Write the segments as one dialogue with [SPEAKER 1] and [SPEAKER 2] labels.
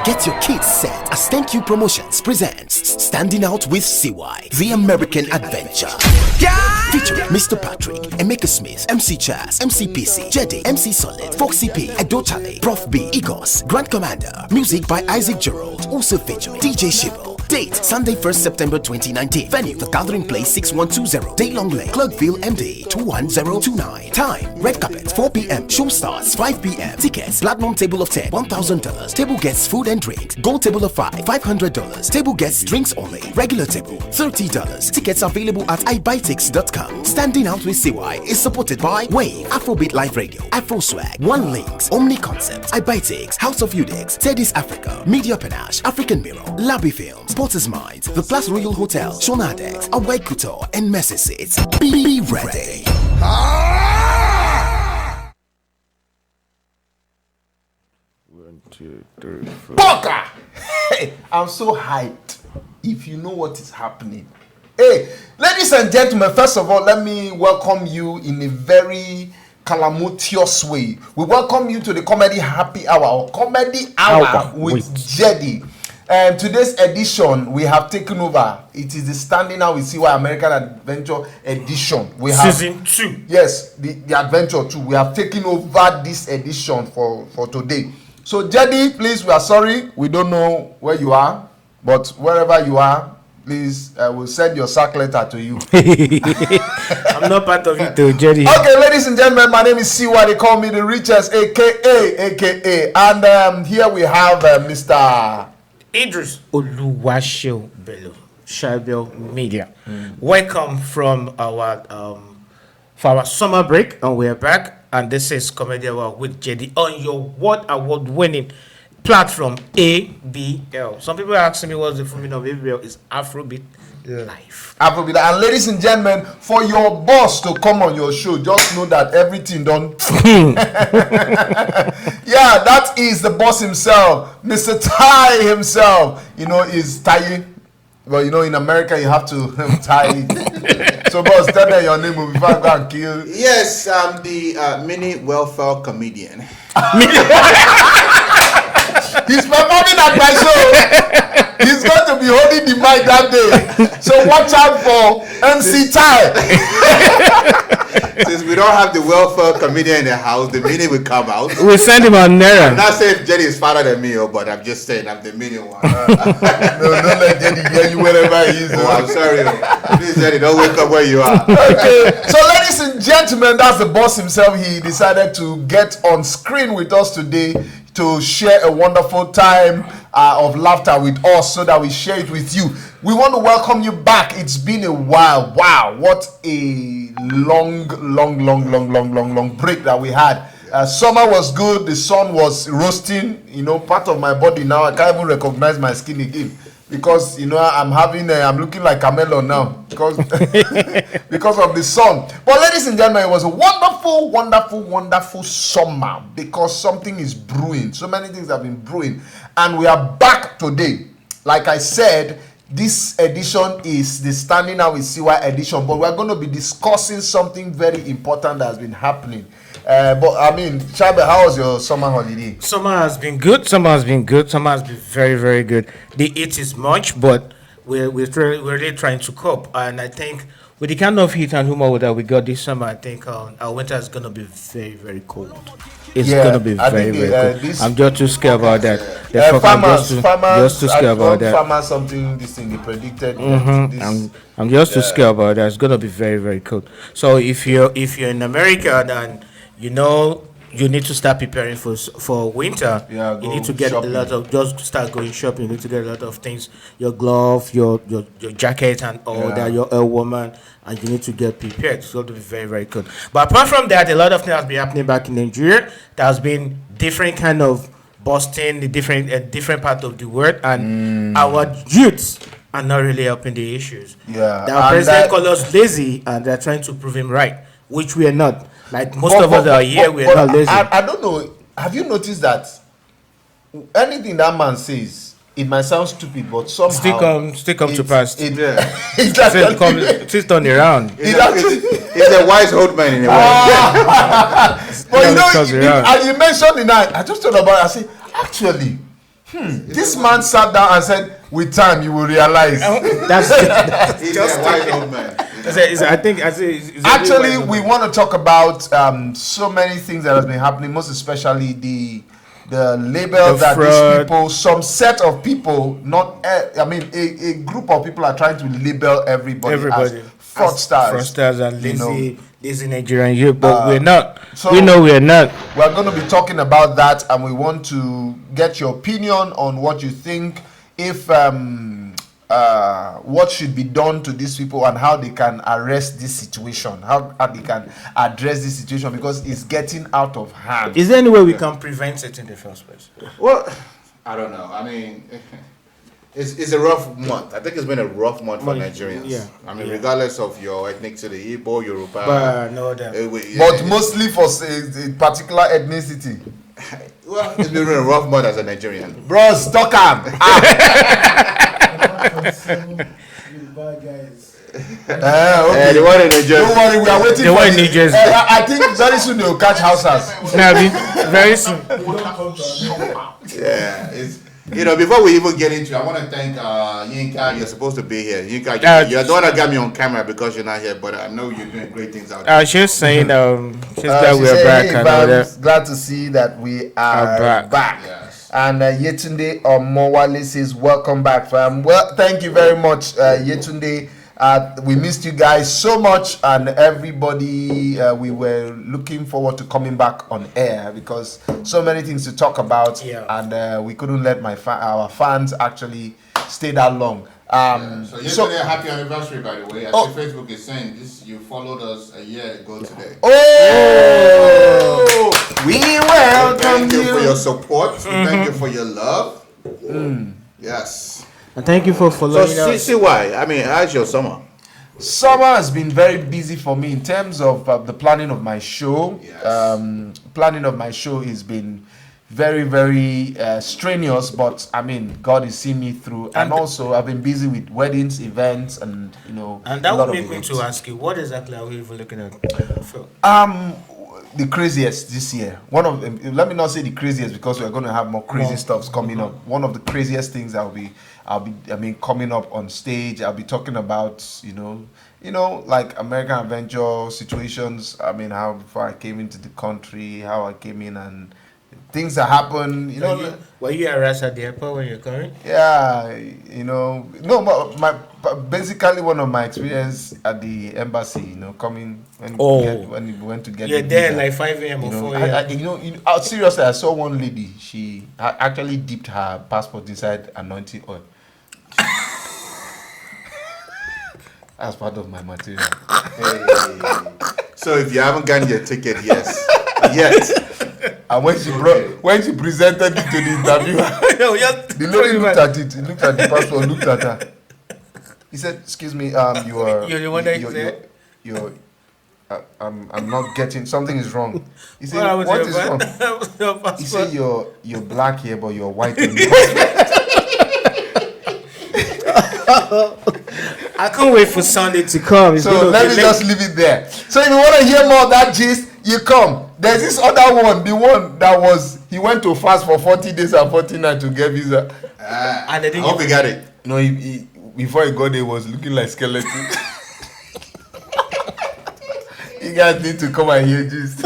[SPEAKER 1] Get your kids set as Thank You Promotions presents Standing Out with CY, The American Adventure. Featuring Mr. Patrick, Emeka Smith, MC Chaz, MC PC, Jedi, MC Solid, Foxy P, Edochale, Prof B, Egos, Grand Commander. Music by Isaac Gerald. Also featuring DJ Shibo. Date Sunday 1st September 2019. Venue The Gathering Place 6120 Daylong Lane, Clerkville MD 21029. Time Red Carpet 4 p.m. Show starts 5 p.m. Tickets Platinum Table of 10 $1,000. Table gets food and drinks. Gold Table of 5 $500. Table gets drinks only. Regular table $30. Tickets available at iBuyTix.com. Standing Out with CY is supported by Wave, AfroBeat Live Radio, Afro Swag, One Links, Omni Concept, iBuyTix, House of Udix, Teddy's Africa, Media Panache, African Mirror, Labby Films, Porter's Minds, The Plus Royal Hotel, Shonadex, Away Couture, and Messi Seats. Be ready.
[SPEAKER 2] 1, 2, 3, 4.
[SPEAKER 3] Boka! Hey, I'm so hyped. If you know what is happening. Hey, ladies and gentlemen, first of all, let me welcome you in a very calamitous way. We welcome you to the Comedy Happy Hour, or Comedy Hour with Jedi. And today's edition, we have taken over. It is the Standing Out with CY American Adventure edition. We have
[SPEAKER 2] Season 2.
[SPEAKER 3] Yes, the Adventure 2. We have taken over this edition for today. So, Jedi, please, we are sorry. We don't know where you are. But wherever you are, please, we'll send your sack letter to you.
[SPEAKER 2] I'm not part of it though, Jedi.
[SPEAKER 3] Okay, ladies and gentlemen, my name is CY. They call me the richest, aka. And here we have Mr.
[SPEAKER 2] Idris Oluwasho Bello, Shabel Media. Welcome from our summer break, and we're back. And this is Comedy Hour with Jedi on your award-winning platform ABL. Some people are asking me what's the formula of ABL. Is AfroBeat Live.
[SPEAKER 3] AfroBeat. And ladies and gentlemen, for your boss to come on your show, just know that everything done. Yeah, that is the boss himself, Mr. Ty himself. You know, is tying. Well, you know, in America you have to tie. So, boss, tell them your name before I go and kill.
[SPEAKER 4] Yes, I'm the mini welfare comedian.
[SPEAKER 3] He's performing at my show. He's going to be holding the mic that day. So watch out for MC Ty.
[SPEAKER 4] Since we don't have the welfare comedian in the house, the mini will come out.
[SPEAKER 2] We'll send him on Naira.
[SPEAKER 4] I'm not saying Jenny is fatter than me, but I'm just saying I'm the mini one.
[SPEAKER 3] No, don't let Jenny hear you wherever he is.
[SPEAKER 4] Oh, I'm sorry. Please, Jenny, don't wake up where you are.
[SPEAKER 3] Okay, so ladies and gentlemen, that's the boss himself. He decided to get on screen with us today to share a wonderful time of laughter with us so that we share it with you. We want to welcome you back. It's been a while. Wow, what a long break that we had. Summer was good. The sun was roasting. You know, part of my body now, I can't even recognize my skin again. Because, you know, I'm looking like Camelo now because because of the sun. But ladies and gentlemen, it was a wonderful summer because something is brewing. So many things have been brewing. And we are back today. Like I said, this edition is the Standing Out with CY edition. But we're going to be discussing something very important that has been happening. But I mean, Chabe, how was your summer holiday?
[SPEAKER 2] Summer has been good. Summer has been very, very good. The heat is much, but we're really trying to cope. And I think with the kind of heat and humor that we got this summer, I think our winter is going to be very, very cold. It's going to be very, very cold. I'm just too scared about that.
[SPEAKER 3] Farmers,
[SPEAKER 2] just too scared about that.
[SPEAKER 3] Farmers, something this thing they predicted.
[SPEAKER 2] I'm just too scared about that. It's going to be very, very cold. So if you're in America, then you know you need to start preparing for winter.
[SPEAKER 3] Yeah,
[SPEAKER 2] you need to get
[SPEAKER 3] shopping.
[SPEAKER 2] just start going shopping. You need to get a lot of things, your glove, your jacket and all that, your woman, and you need to get prepared. It's going to be very, very good. But apart from that, a lot of things has been happening back in Nigeria. There has been different kind of busting the different part of the world, and our youths are not really helping the issues.
[SPEAKER 3] Yeah,
[SPEAKER 2] the president called us lazy, and they're trying to prove him right, which we are not. Like most of us are here, we are not lazy.
[SPEAKER 3] I don't know. Have you noticed that anything that man says, it might sound stupid, but somehow
[SPEAKER 2] still come to pass.
[SPEAKER 3] It's
[SPEAKER 2] Still turn around.
[SPEAKER 4] It's a wise old man in a way.
[SPEAKER 3] But you know, as you mentioned I just thought about it. I said, actually, This man sat down and said, with time you will realize.
[SPEAKER 4] He's a white old man.
[SPEAKER 3] Actually, we want to talk about so many things that has been happening, most especially the label that these people, some set of people, a group of people are trying to label everybody. As fraudsters
[SPEAKER 2] and lazy Nigerian youth, but we're not. So we know we're not.
[SPEAKER 3] We're going to be talking about that, and we want to get your opinion on what you think, if what should be done to these people and how they can arrest this situation, how they can address this situation, because it's getting out of hand.
[SPEAKER 2] Is there any way we can prevent it in the first place?
[SPEAKER 4] Well, I don't know. I mean, it's a rough month. I think it's been a rough month for Nigerians. Yeah. I mean, regardless of your ethnicity, Igbo, Yoruba.
[SPEAKER 3] But mostly for a particular ethnicity.
[SPEAKER 4] Well, it's been a rough month as a Nigerian.
[SPEAKER 3] Bro, stock am. Okay.
[SPEAKER 4] The one in New Jersey.
[SPEAKER 3] Don't worry, we are waiting
[SPEAKER 2] the
[SPEAKER 3] for
[SPEAKER 2] one in New Jersey.
[SPEAKER 3] I think very soon they will catch houses.
[SPEAKER 2] Very soon.
[SPEAKER 4] Yeah, before we even get into it, I want to thank Yinka. You're supposed to be here. Yinka, you're the one that got me on camera because you're not here, but I know you're doing great things out there.
[SPEAKER 2] She's saying she's glad we're back.
[SPEAKER 3] Hey, glad to see that we are back.
[SPEAKER 4] Yes.
[SPEAKER 3] And Yetunde Omowale says, welcome back, fam. Well, thank you very much, Yetunde. We missed you guys so much, and everybody, we were looking forward to coming back on air because so many things to talk about, and we couldn't let our fans actually stay that long.
[SPEAKER 4] So yesterday, happy anniversary, by the way. I see Facebook is saying this. You followed us a year ago today.
[SPEAKER 3] We welcome
[SPEAKER 4] Thank you for your support. Thank you for your love. Yes.
[SPEAKER 2] And thank you for following us.
[SPEAKER 4] See why? I mean, how's your summer?
[SPEAKER 3] Summer has been very busy for me in terms of the planning of my show.
[SPEAKER 4] Yes.
[SPEAKER 3] Planning of my show has been very, very strenuous, but I mean, God is seeing me through. And also, I've been busy with weddings, events, and
[SPEAKER 2] And that would make me to ask you, what exactly are we even looking at?
[SPEAKER 3] The craziest this year. One of them. Let me not say the craziest because we're going to have more crazy stuffs coming up. One of the craziest things I'll be coming up on stage. I'll be talking about like American Adventure situations. I mean, how before I came into the country, how I came in, and things that happen.
[SPEAKER 2] Were you harassed at the airport when you're coming?
[SPEAKER 3] Yeah, no, but basically one of my experience at the embassy, coming when we went to get.
[SPEAKER 2] You're there like 5 a.m. or 4 a.m.
[SPEAKER 3] Seriously, I saw one lady. She actually dipped her passport inside anointing oil. As part of my material.
[SPEAKER 4] Hey. So if you haven't gotten your ticket, yes.
[SPEAKER 3] And when she presented it to the interviewer, the lady looked at it. He looked at the passport, looked at her. He said, "Excuse me, you're the one that you're I'm not getting, something is wrong." He said, "What is wrong?" He said, "You're black here, but you're white in the
[SPEAKER 2] I can't wait for Sunday to come.
[SPEAKER 3] So let me just leave it there. So if you want to hear more of that gist, you come. There's this other one, the one that was, he went to fast for 40 days and 40 nights to get visa.
[SPEAKER 4] And I hope he got it.
[SPEAKER 3] No, he before he got there, he was looking like skeleton. You guys need to come and hear gist.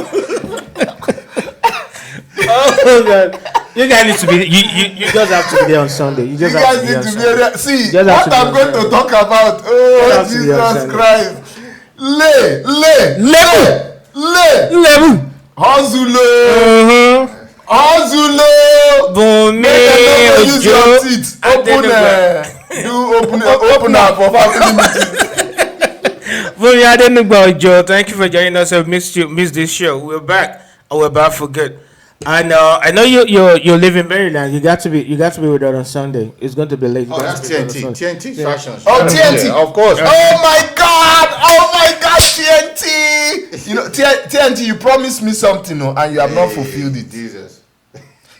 [SPEAKER 2] Oh God. You guys need to be. You just have to be there on Sunday. You guys
[SPEAKER 3] need to be there. See what I'm going to talk about. Oh Jesus Christ! Le. Hazulo. Use your teeth. Open up for family meeting.
[SPEAKER 2] Thank you for joining us. I missed this show. We're back. We're back for good. And I know you live in Maryland. You got to be with us on Sunday. It's going to be late.
[SPEAKER 4] Oh, that's TNT Fashions.
[SPEAKER 3] Oh, TNT,
[SPEAKER 4] yeah, of course.
[SPEAKER 3] Oh my God, TNT. TNT, you promised me something, and you have not fulfilled it.
[SPEAKER 4] Jesus.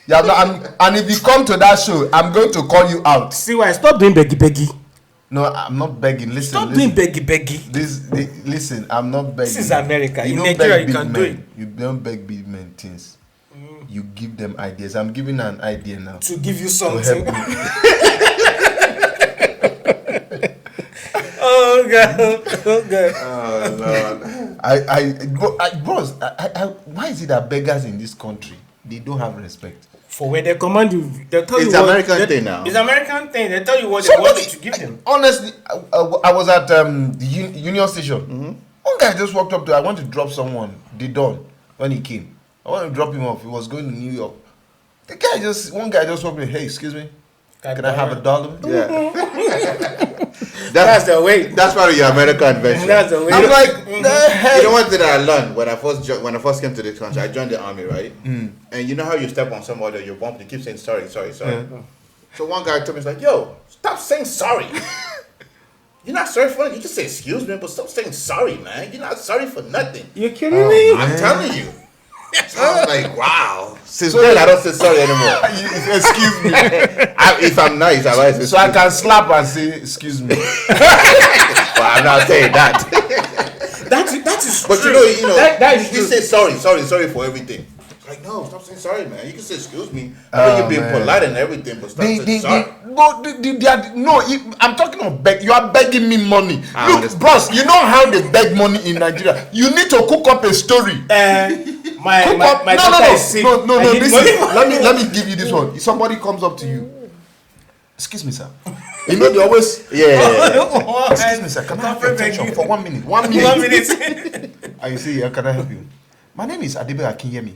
[SPEAKER 3] You have not, and if you come to that show, I'm going to call you out.
[SPEAKER 2] See why? Stop doing beggy.
[SPEAKER 3] No, I'm not begging. Listen.
[SPEAKER 2] Doing beggy.
[SPEAKER 3] Listen, I'm not begging.
[SPEAKER 2] This is America. In Nigeria, you can do it.
[SPEAKER 3] You don't beg big men things. you give them ideas. I'm giving an idea now.
[SPEAKER 2] To give you something. Oh God.
[SPEAKER 4] Oh Lord.
[SPEAKER 3] Bros, why is it that beggars in this country, they don't have respect?
[SPEAKER 2] For when they command you, they tell
[SPEAKER 4] It's
[SPEAKER 2] you
[SPEAKER 4] American thing now.
[SPEAKER 2] It's American thing. They tell you what they want you to give them.
[SPEAKER 3] Honestly, I was at the Union Station. One guy just walked up to, I want to drop someone, the Don, when he came. I want to drop him off. He was going to New York. One guy just walked me, hey, excuse me, can I have $1?
[SPEAKER 4] Yeah.
[SPEAKER 2] That's the way.
[SPEAKER 4] That's part of your American adventure.
[SPEAKER 2] That's the way.
[SPEAKER 3] I'm like, the hell?
[SPEAKER 4] You know what did I learn when I first came to this country? I joined the army, right? And you know how you step on somebody or you bump, they keep saying sorry. So one guy told me, he's like, yo, stop saying sorry. You're not sorry for it. You just say excuse me, but stop saying sorry, man. You're not sorry for nothing.
[SPEAKER 2] You're kidding me?
[SPEAKER 4] I'm telling you. So I was like, wow. Since then, I don't say sorry anymore.
[SPEAKER 3] Excuse me.
[SPEAKER 4] If I'm nice, I might say
[SPEAKER 3] So I can slap and say, excuse me.
[SPEAKER 4] But I'm not saying that.
[SPEAKER 2] That is
[SPEAKER 4] But
[SPEAKER 2] true.
[SPEAKER 4] you know,
[SPEAKER 2] that is
[SPEAKER 4] you
[SPEAKER 2] true.
[SPEAKER 4] say sorry for everything. Like, no, stop saying sorry, man. You can say excuse me. I know you're being polite and everything, but stop saying sorry.
[SPEAKER 3] I'm talking of beg. You are begging me money. Look,
[SPEAKER 4] understand.
[SPEAKER 3] bros, you know how they beg money in Nigeria. You need to cook up a story.
[SPEAKER 2] My daughter is sick.
[SPEAKER 3] No.
[SPEAKER 2] I need
[SPEAKER 3] Listen,
[SPEAKER 2] money.
[SPEAKER 3] let me give you this one. If somebody comes up to you, excuse me, sir. You know they always excuse me, sir. Can I have your attention for 1 minute? 1 minute.
[SPEAKER 2] 1 minute.
[SPEAKER 3] And you say, can I help you? My name is Adebe Akinyemi.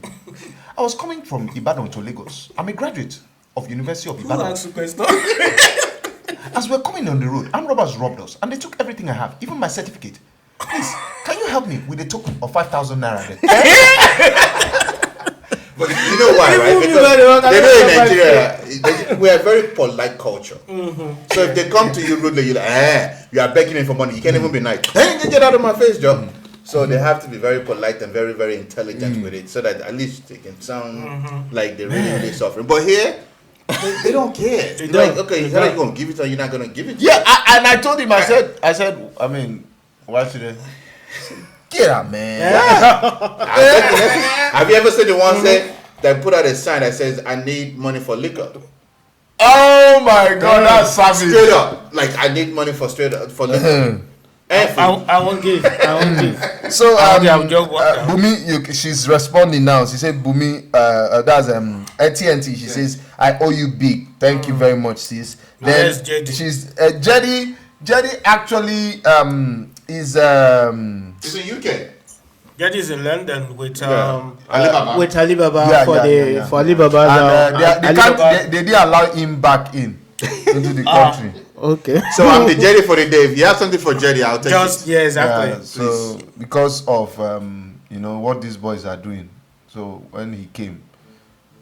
[SPEAKER 3] I was coming from Ibadan to Lagos. I'm a graduate of University of
[SPEAKER 2] Who
[SPEAKER 3] Ibadan.
[SPEAKER 2] asked the question?
[SPEAKER 3] As we're coming on the road, armed robbers robbed us and they took everything I have, even my certificate. Please, can you help me with a token of 5,000 naira there?
[SPEAKER 4] But you know why, right? Because they know in Nigeria, we are a very polite culture. So if they come to you rudely, you're like, you are begging me for money. You can't even be nice. Hey, get out of my face, Joe. So they have to be very polite and very, very intelligent with it, so that at least they can sound like they're really suffering. But here, they don't care. They're like, okay, you're not going to give it or you're not going to give it.
[SPEAKER 3] Yeah, and I told him, I said, I mean, why should I? Get out, man.
[SPEAKER 4] Have you ever seen the one say that put out a sign that says, I need money for liquor?
[SPEAKER 3] Oh my God, that's savage.
[SPEAKER 4] Straight up. Like, I need money for liquor.
[SPEAKER 2] I won't give.
[SPEAKER 3] So
[SPEAKER 2] Bumi,
[SPEAKER 3] she's responding now. She said, Bumi, that's AT&T. She says, I owe you big. Thank you very much, sis. Then
[SPEAKER 2] Yes, Jetty.
[SPEAKER 3] she's Jetty actually is
[SPEAKER 4] It's in UK.
[SPEAKER 2] Jetty is in London with
[SPEAKER 4] Alibaba.
[SPEAKER 2] with Alibaba
[SPEAKER 3] Yeah.
[SPEAKER 2] for Alibaba.
[SPEAKER 3] And they didn't allow him back into the country.
[SPEAKER 2] Okay.
[SPEAKER 4] So I'm the Jerry for the day. If you have something for Jerry, I'll take it.
[SPEAKER 2] Yeah, exactly.
[SPEAKER 3] Yeah, so because of what these boys are doing, so when he came,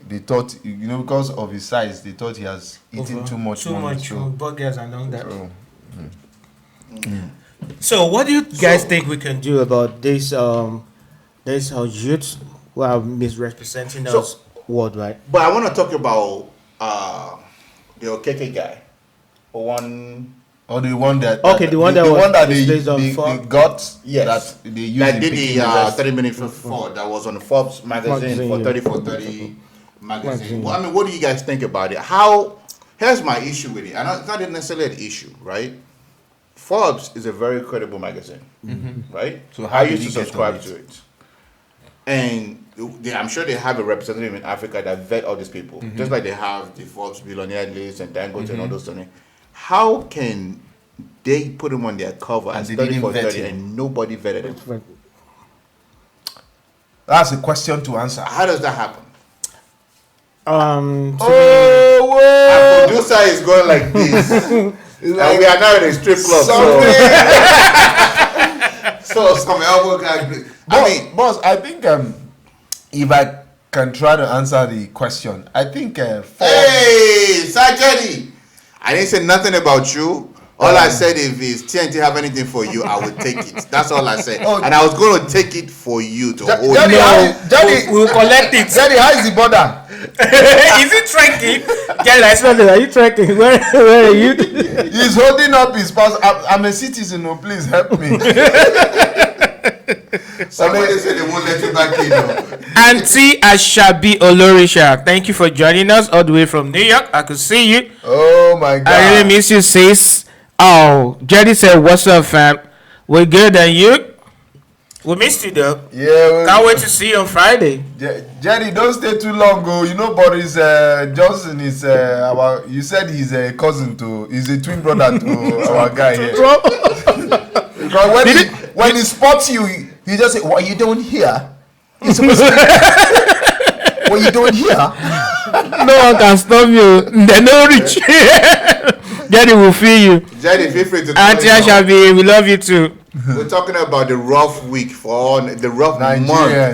[SPEAKER 3] they thought because of his size, they thought he has eaten too much money.
[SPEAKER 2] Burgers and all that. So what do you guys think we can do about this? This youths who are misrepresenting us worldwide.
[SPEAKER 4] But I want to talk about the Okeke guy. The one that
[SPEAKER 3] the one that they got.
[SPEAKER 4] Yes.
[SPEAKER 3] That they used
[SPEAKER 4] that
[SPEAKER 3] in
[SPEAKER 4] did
[SPEAKER 3] Peking
[SPEAKER 4] the
[SPEAKER 3] University.
[SPEAKER 4] 30 minutes for 4 that was on the Forbes magazine for 30 for 30 magazine. Well, I mean, what do you guys think about it? Here's my issue with it. And it's not necessarily an issue, right? Forbes is a very credible magazine, right?
[SPEAKER 3] So how
[SPEAKER 4] I
[SPEAKER 3] did
[SPEAKER 4] used to
[SPEAKER 3] he get
[SPEAKER 4] subscribe
[SPEAKER 3] on it?
[SPEAKER 4] to it. And I'm sure they have a representative in Africa that vet all these people. Just like they have the Forbes billionaire list and Dangote and all those things. How can they put him on their cover as
[SPEAKER 3] they
[SPEAKER 4] 30
[SPEAKER 3] didn't
[SPEAKER 4] for
[SPEAKER 3] vet
[SPEAKER 4] 30
[SPEAKER 3] him?
[SPEAKER 4] and nobody vetted him?
[SPEAKER 3] That's a question to answer.
[SPEAKER 4] How does that happen?
[SPEAKER 3] Oh,
[SPEAKER 4] Our producer is going like this. And we are now in a strip club. So some elbow guy.
[SPEAKER 3] Boss, I think if I can try to answer the question, I think
[SPEAKER 4] Hey, Sajadi, I didn't say nothing about you. All I said is TNT have anything for you, I will take it. That's all I said. And I was going to take it for you to hold it.
[SPEAKER 2] We'll collect it.
[SPEAKER 3] Daddy, how is the border?
[SPEAKER 2] Is it trekking? Are you trekking? Where are you?
[SPEAKER 3] He's holding up his pass. I'm a citizen. Oh, please help me.
[SPEAKER 4] Somebody said they won't let you back in.
[SPEAKER 2] Auntie Ashabi Olorisha, thank you for joining us all the way from New York. I could see you.
[SPEAKER 3] Oh my God.
[SPEAKER 2] I really miss you, sis. Oh, Jerry said, "What's up, fam? We're good, and you?" We missed you though.
[SPEAKER 3] Yeah.
[SPEAKER 2] Can't wait to see you on Friday.
[SPEAKER 3] Jenny, don't stay too long, go. You know, Boris Johnson is you said he's a cousin to, he's a twin brother to our guy here. Because when he spots you, he just say, "What are you doing here?" He's supposed to what are you doing here?
[SPEAKER 2] No one can stop you. They no reach. Jerry will feel you.
[SPEAKER 4] Jerry, feel free to.
[SPEAKER 2] Auntie Ashabi, we love you too.
[SPEAKER 4] We're talking about the rough week for all, the rough month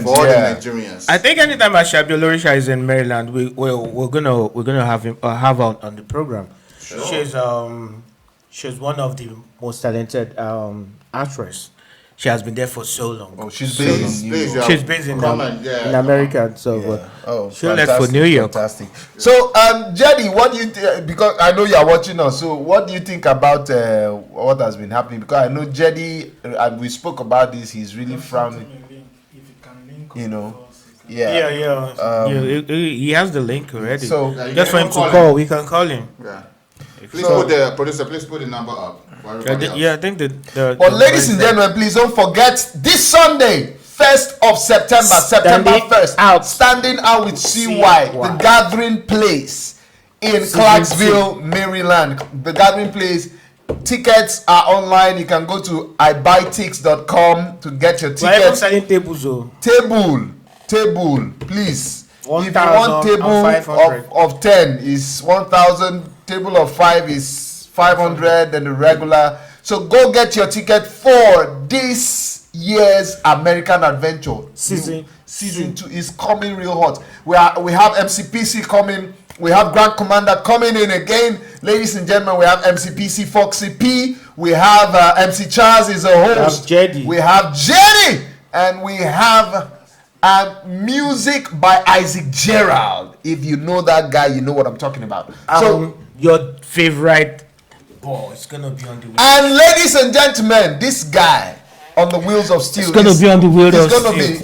[SPEAKER 4] for all the Nigerians.
[SPEAKER 2] I think anytime Ashabi Olorisha is in Maryland, we're gonna have him have her on the program. Sure. She's one of the most talented actress. She has been there for so long.
[SPEAKER 3] Oh, she's based
[SPEAKER 2] in America, so she left for New York.
[SPEAKER 3] Fantastic. So, Jenny, what do you because I know you are watching us. So, what do you think about what has been happening? Because I know Jenny, and we spoke about this. He's really frowning. You know. Yeah.
[SPEAKER 2] He has the link already.
[SPEAKER 3] So,
[SPEAKER 2] just for him to call, we can call him.
[SPEAKER 4] Yeah. Please put the producer. Please put the number up.
[SPEAKER 2] I think the
[SPEAKER 3] but ladies and gentlemen, please don't forget this Sunday, 1st of September 1st, standing out with CY, the Gathering Place in Clarksville, Maryland. The Gathering Place. Tickets are online. You can go to ibuytix.com to get your tickets.
[SPEAKER 2] Selling tables, though.
[SPEAKER 3] Table, please. If you
[SPEAKER 2] 1,000
[SPEAKER 3] want table of 10 is 1,000. Table of 5 is 500, and the regular. So go get your ticket for this year's American Adventure. Season 2 is coming real hot. We have MCPC coming. We have Grand Commander coming in again. Ladies and gentlemen, we have MCPC Foxy P. We have MC Charles is a host.
[SPEAKER 2] We have
[SPEAKER 3] Jenny. And we have music by Isaac Gerald. If you know that guy, you know what I'm talking about. So
[SPEAKER 2] your favorite ball is gonna be on the wheel.
[SPEAKER 3] And ladies and gentlemen, this guy on the wheels of steel.
[SPEAKER 2] It's gonna be on the wheels of steel.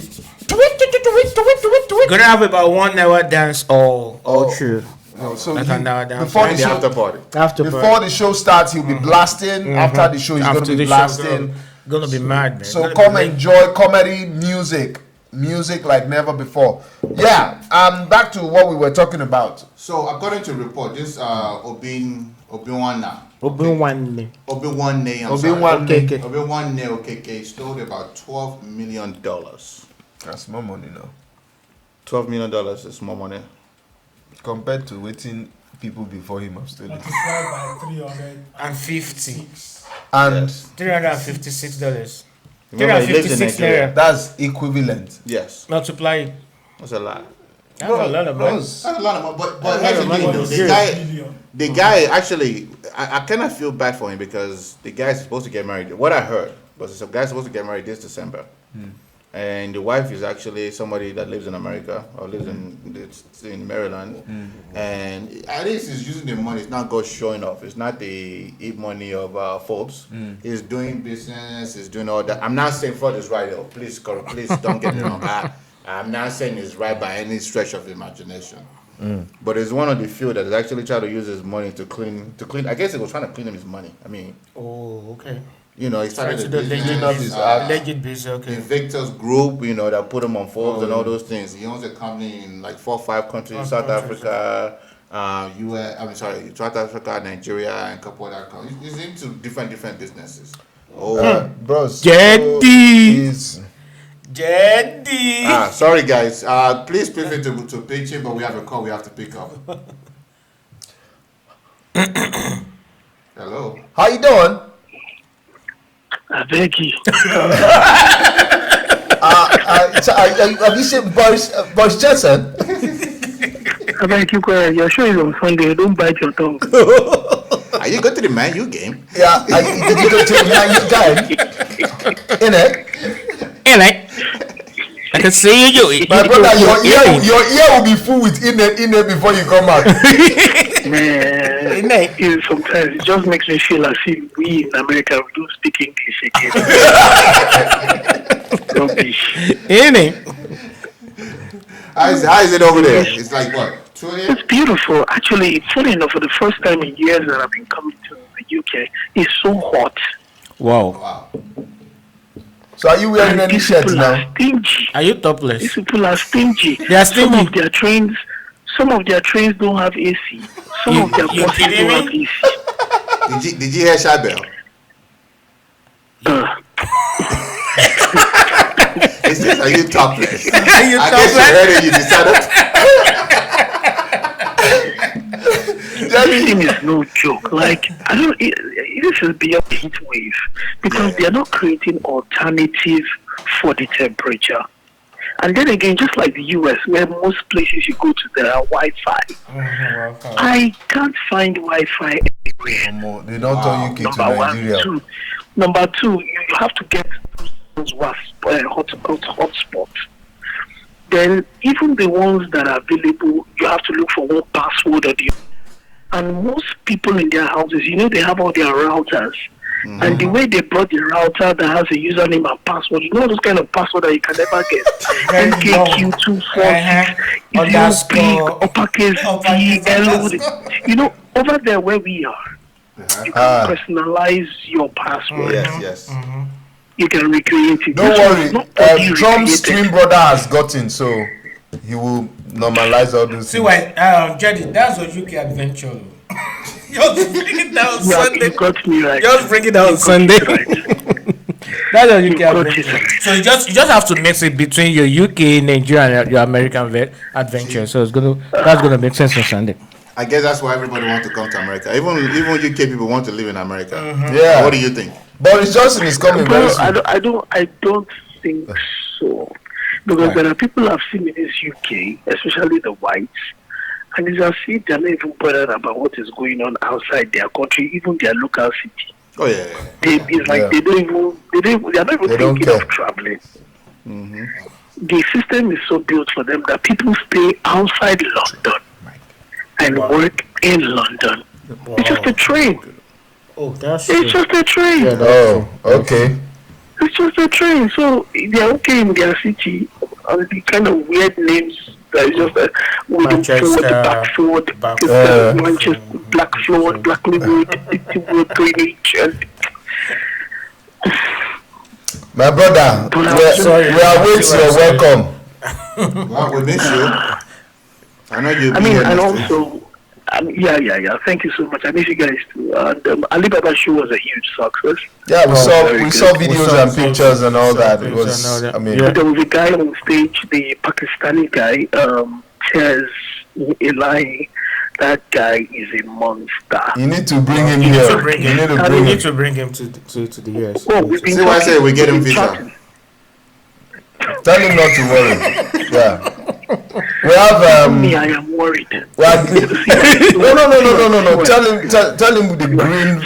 [SPEAKER 2] Gonna have about 1 hour dance all through.
[SPEAKER 3] No, so
[SPEAKER 2] like an hour dance
[SPEAKER 3] before the show,
[SPEAKER 4] after party.
[SPEAKER 3] Before the show starts, he'll be blasting. After the show, he's gonna be blasting.
[SPEAKER 2] Gonna be mad, man.
[SPEAKER 3] So come enjoy comedy music like never before. Yeah, back to what we were talking about.
[SPEAKER 4] So according to report, this Obinwanne stole about $12 million.
[SPEAKER 3] That's more money now.
[SPEAKER 4] $12 million is more money
[SPEAKER 3] compared to waiting people before him have stolen.
[SPEAKER 2] Multiplied by 350
[SPEAKER 3] and
[SPEAKER 2] $356.
[SPEAKER 4] Remember, he lives in Nigeria.
[SPEAKER 3] That's equivalent.
[SPEAKER 4] Yes.
[SPEAKER 2] Multiply it.
[SPEAKER 4] That's a lot.
[SPEAKER 2] That's a lot of money.
[SPEAKER 4] That's a lot of money. But the guy actually, I kind of feel bad for him because the guy is supposed to get married. What I heard was the guy's supposed to get married this December. And the wife is actually somebody that lives in America or lives in Maryland. And at least he's using the money. It's not God showing off. It's not the money of Forbes. He's doing business. He's doing all that. I'm not saying fraud is right. Please don't get me wrong. I'm not saying it's right by any stretch of the imagination. But it's one of the few that is actually trying to use his money to clean. I guess he was trying to clean him his money. I mean.
[SPEAKER 2] Oh, okay.
[SPEAKER 4] You know, he started
[SPEAKER 2] the legend business, okay.
[SPEAKER 4] Invictus Group, you know, that put him on Forbes and all those things. He owns a company in like 4 or 5 countries, South Africa, South Africa, Nigeria, and a couple other countries. He's into different businesses.
[SPEAKER 3] Bros.
[SPEAKER 2] Jetty.
[SPEAKER 4] Sorry guys. Please feel free to pitch in, but we have a call we have to pick up. Hello.
[SPEAKER 3] How you doing?
[SPEAKER 5] I beg you.
[SPEAKER 3] Have you seen Boris Johnson?
[SPEAKER 5] I beg you, your show is on Sunday. Don't bite your tongue.
[SPEAKER 4] Are you going to the Man U game?
[SPEAKER 3] Yeah. Did you go to the Man U game? In it.
[SPEAKER 2] I can see you.
[SPEAKER 3] My brother, your ear will be full with in it before you come out.
[SPEAKER 5] Man, sometimes it just makes me feel as if we in America don't speak English again. Rubbish.
[SPEAKER 4] How is it over there? It's like what? 20?
[SPEAKER 5] It's beautiful. Actually, it's funny enough, for the first time in years that I've been coming to the UK, it's so hot.
[SPEAKER 2] Wow.
[SPEAKER 3] So are you wearing any
[SPEAKER 5] These
[SPEAKER 3] shirts
[SPEAKER 5] people
[SPEAKER 3] now?
[SPEAKER 5] are stingy.
[SPEAKER 2] Are you topless?
[SPEAKER 5] These people are stingy.
[SPEAKER 2] They are stingy.
[SPEAKER 5] Some of their trains don't have AC. Some of their
[SPEAKER 2] you
[SPEAKER 5] buses
[SPEAKER 2] kidding
[SPEAKER 5] don't
[SPEAKER 2] me?
[SPEAKER 5] have AC.
[SPEAKER 4] Did you hear Shabel? He says, are you topless? I guess you heard it, you decided.
[SPEAKER 5] This thing is no joke. Like, this is beyond heat wave because they are not creating alternative for the temperature. And then again, just like the US, where most places you go to, there are Wi-Fi. I can't find Wi-Fi anywhere.
[SPEAKER 3] They don't turn UK to
[SPEAKER 5] Number
[SPEAKER 3] Nigeria.
[SPEAKER 5] one. Number two, you have to get hotspot. Then even the ones that are available, you have to look for one password or the. And most people in their houses, they have all their routers. Mm-hmm. And the way they brought the router that has a username and password, those kind of password that you can never get. NKQ246, big uppercase DL. Over there where we are, you can personalize your password.
[SPEAKER 4] Yes.
[SPEAKER 5] Mm-hmm. You can recreate it.
[SPEAKER 3] Don't worry. Trump's twin brother has gotten, so he will normalize all those things.
[SPEAKER 2] See why, Jedi, that's a UK adventure. Just bring it down Sunday.
[SPEAKER 5] You got me right.
[SPEAKER 2] Just bring it down Sunday.
[SPEAKER 5] Right.
[SPEAKER 2] That's a UK adventure. So you just have to mix it between your UK, Nigeria, and your American adventure. So that's gonna make sense on Sunday.
[SPEAKER 4] I guess that's why everybody wants to come to America. Even UK people want to live in America.
[SPEAKER 3] Mm-hmm. Yeah.
[SPEAKER 4] What do you think?
[SPEAKER 3] Boris Johnson is coming very soon.
[SPEAKER 5] I don't think so. Because there are people I've seen in this UK, especially the whites, and it's as if they're not even bothered about what is going on outside their country, even their local city.
[SPEAKER 4] Oh yeah.
[SPEAKER 5] It's like they're not even thinking of traveling.
[SPEAKER 4] Mm-hmm.
[SPEAKER 5] The system is so built for them that people stay outside London and work in London. Wow. It's just a train.
[SPEAKER 2] Oh, it's
[SPEAKER 5] just a train.
[SPEAKER 3] Yeah, okay.
[SPEAKER 5] It's just a train, so they're okay in their city. The kind of weird names that is just Backford, Manchester, Blackford, Blackwood, Greenwich, and
[SPEAKER 3] my brother, we await your welcome.
[SPEAKER 4] Well, we miss you. I know you.
[SPEAKER 5] And also. Yeah. Thank you so much. I miss you guys too. And Alibaba show was a huge success.
[SPEAKER 3] Yeah, we saw videos and pictures and all that. It was.
[SPEAKER 5] There was a guy on stage, the Pakistani guy, Tez Eli. That guy is a monster.
[SPEAKER 3] You need to bring him here.
[SPEAKER 2] You need to bring him to the US.
[SPEAKER 5] Oh, we've been
[SPEAKER 4] see why I say we get him visa.
[SPEAKER 3] Tell him not to worry. Yeah. We have
[SPEAKER 5] me, I am worried.
[SPEAKER 3] No. Tell him the green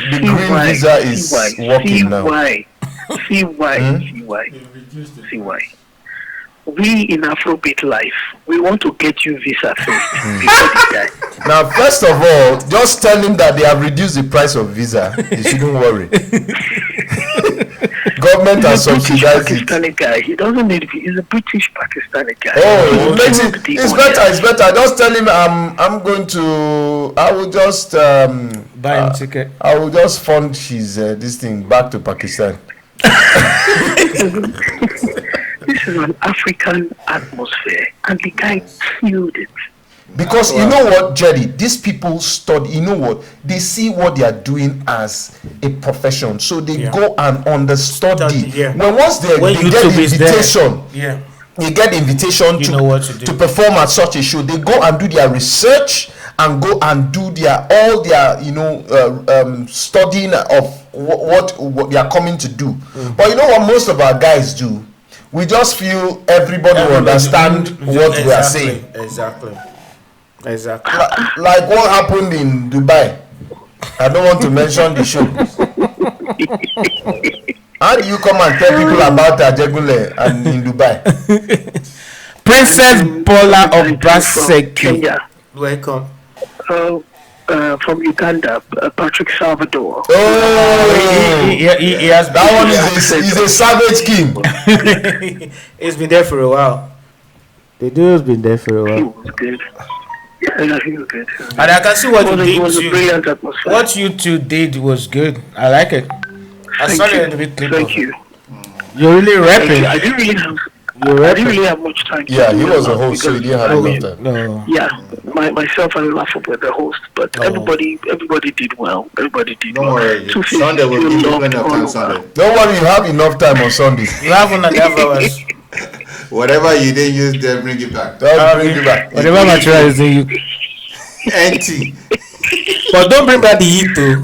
[SPEAKER 3] visa is working now.
[SPEAKER 5] See why. We in AfroBeat life, we want to get you visa first before the guy.
[SPEAKER 3] Now, first of all, just tell him that they have reduced the price of visa. He shouldn't worry. Government has subsidized it.
[SPEAKER 5] Pakistani guy. He doesn't need it. He's a British Pakistani guy.
[SPEAKER 3] Oh, it's better. Just tell him I'm going to. I will just
[SPEAKER 2] buy him ticket.
[SPEAKER 3] I will just fund his this thing back to Pakistan.
[SPEAKER 5] This is an African atmosphere, and the guy killed it.
[SPEAKER 3] Because you know what, Jerry, these people study, you know what, they see what they are doing as a profession, so they go and understudy. When once they get invitation, they get invitation to perform at such a show, they go and do their research and go and do all their studying of what they are coming to do. But you know what most of our guys do? We just feel everybody will understand what we are saying.
[SPEAKER 2] Exactly.
[SPEAKER 3] Like what happened in Dubai. I don't want to mention the show. How do you come and tell people about Ajegule and in Dubai?
[SPEAKER 2] Princess Bola of Baseki.
[SPEAKER 5] Kenya.
[SPEAKER 2] Welcome.
[SPEAKER 5] from Uganda, Patrick Salvador.
[SPEAKER 2] He has
[SPEAKER 3] That one is a savage king.
[SPEAKER 2] He's been there for a while. The dude's been there for a
[SPEAKER 5] He
[SPEAKER 2] while.
[SPEAKER 5] was good. Yeah, he was good.
[SPEAKER 2] And I can see what you
[SPEAKER 5] It was a
[SPEAKER 2] did
[SPEAKER 5] brilliant
[SPEAKER 2] too.
[SPEAKER 5] atmosphere.
[SPEAKER 2] What you two did was good. I like it. I saw it in the big clip.
[SPEAKER 5] Thank you.
[SPEAKER 2] You're really rapping.
[SPEAKER 5] I didn't really have.
[SPEAKER 2] You're
[SPEAKER 5] I didn't
[SPEAKER 2] rapping.
[SPEAKER 5] really have much time. to
[SPEAKER 3] Yeah,
[SPEAKER 5] do
[SPEAKER 3] he
[SPEAKER 5] it
[SPEAKER 3] was a host, so he didn't have enough time.
[SPEAKER 2] No.
[SPEAKER 5] Yeah, myself and Lafo were the host, but everybody did well. Everybody did
[SPEAKER 4] Don't
[SPEAKER 5] well.
[SPEAKER 4] worry.
[SPEAKER 5] 250
[SPEAKER 4] Sunday will give you
[SPEAKER 5] loved
[SPEAKER 4] plenty of
[SPEAKER 5] all
[SPEAKER 4] time.
[SPEAKER 5] over.
[SPEAKER 4] Sunday.
[SPEAKER 3] Don't worry, you have enough time on Sunday.
[SPEAKER 2] You have 1.5 hours.
[SPEAKER 4] Whatever you didn't use, there, bring it back.
[SPEAKER 3] Don't bring it back.
[SPEAKER 2] Whatever material is in you.
[SPEAKER 4] Empty.
[SPEAKER 2] But don't bring back the heat too.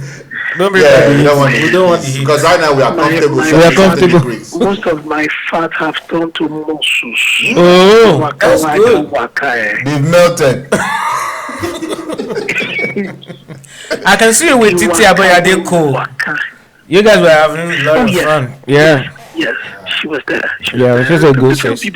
[SPEAKER 2] Don't bring back the
[SPEAKER 4] We
[SPEAKER 2] heat.
[SPEAKER 4] don't want
[SPEAKER 2] We don't want the heat.
[SPEAKER 4] Because right now we are comfortable.
[SPEAKER 5] My-
[SPEAKER 2] We are
[SPEAKER 4] 70
[SPEAKER 2] comfortable.
[SPEAKER 4] degrees.
[SPEAKER 5] Most of my fat have turned to muscles.
[SPEAKER 2] Oh,
[SPEAKER 5] Waka,
[SPEAKER 2] that's
[SPEAKER 5] waka,
[SPEAKER 2] good.
[SPEAKER 5] waka, eh.
[SPEAKER 3] They've melted.
[SPEAKER 2] I can see you with Titi Aboyade cool.
[SPEAKER 5] Waka.
[SPEAKER 2] You guys were having a lot
[SPEAKER 5] Oh,
[SPEAKER 2] of
[SPEAKER 5] yeah.
[SPEAKER 2] fun. Yeah.
[SPEAKER 5] Yes, she was there.
[SPEAKER 2] Yeah, it was a good
[SPEAKER 5] different
[SPEAKER 2] face.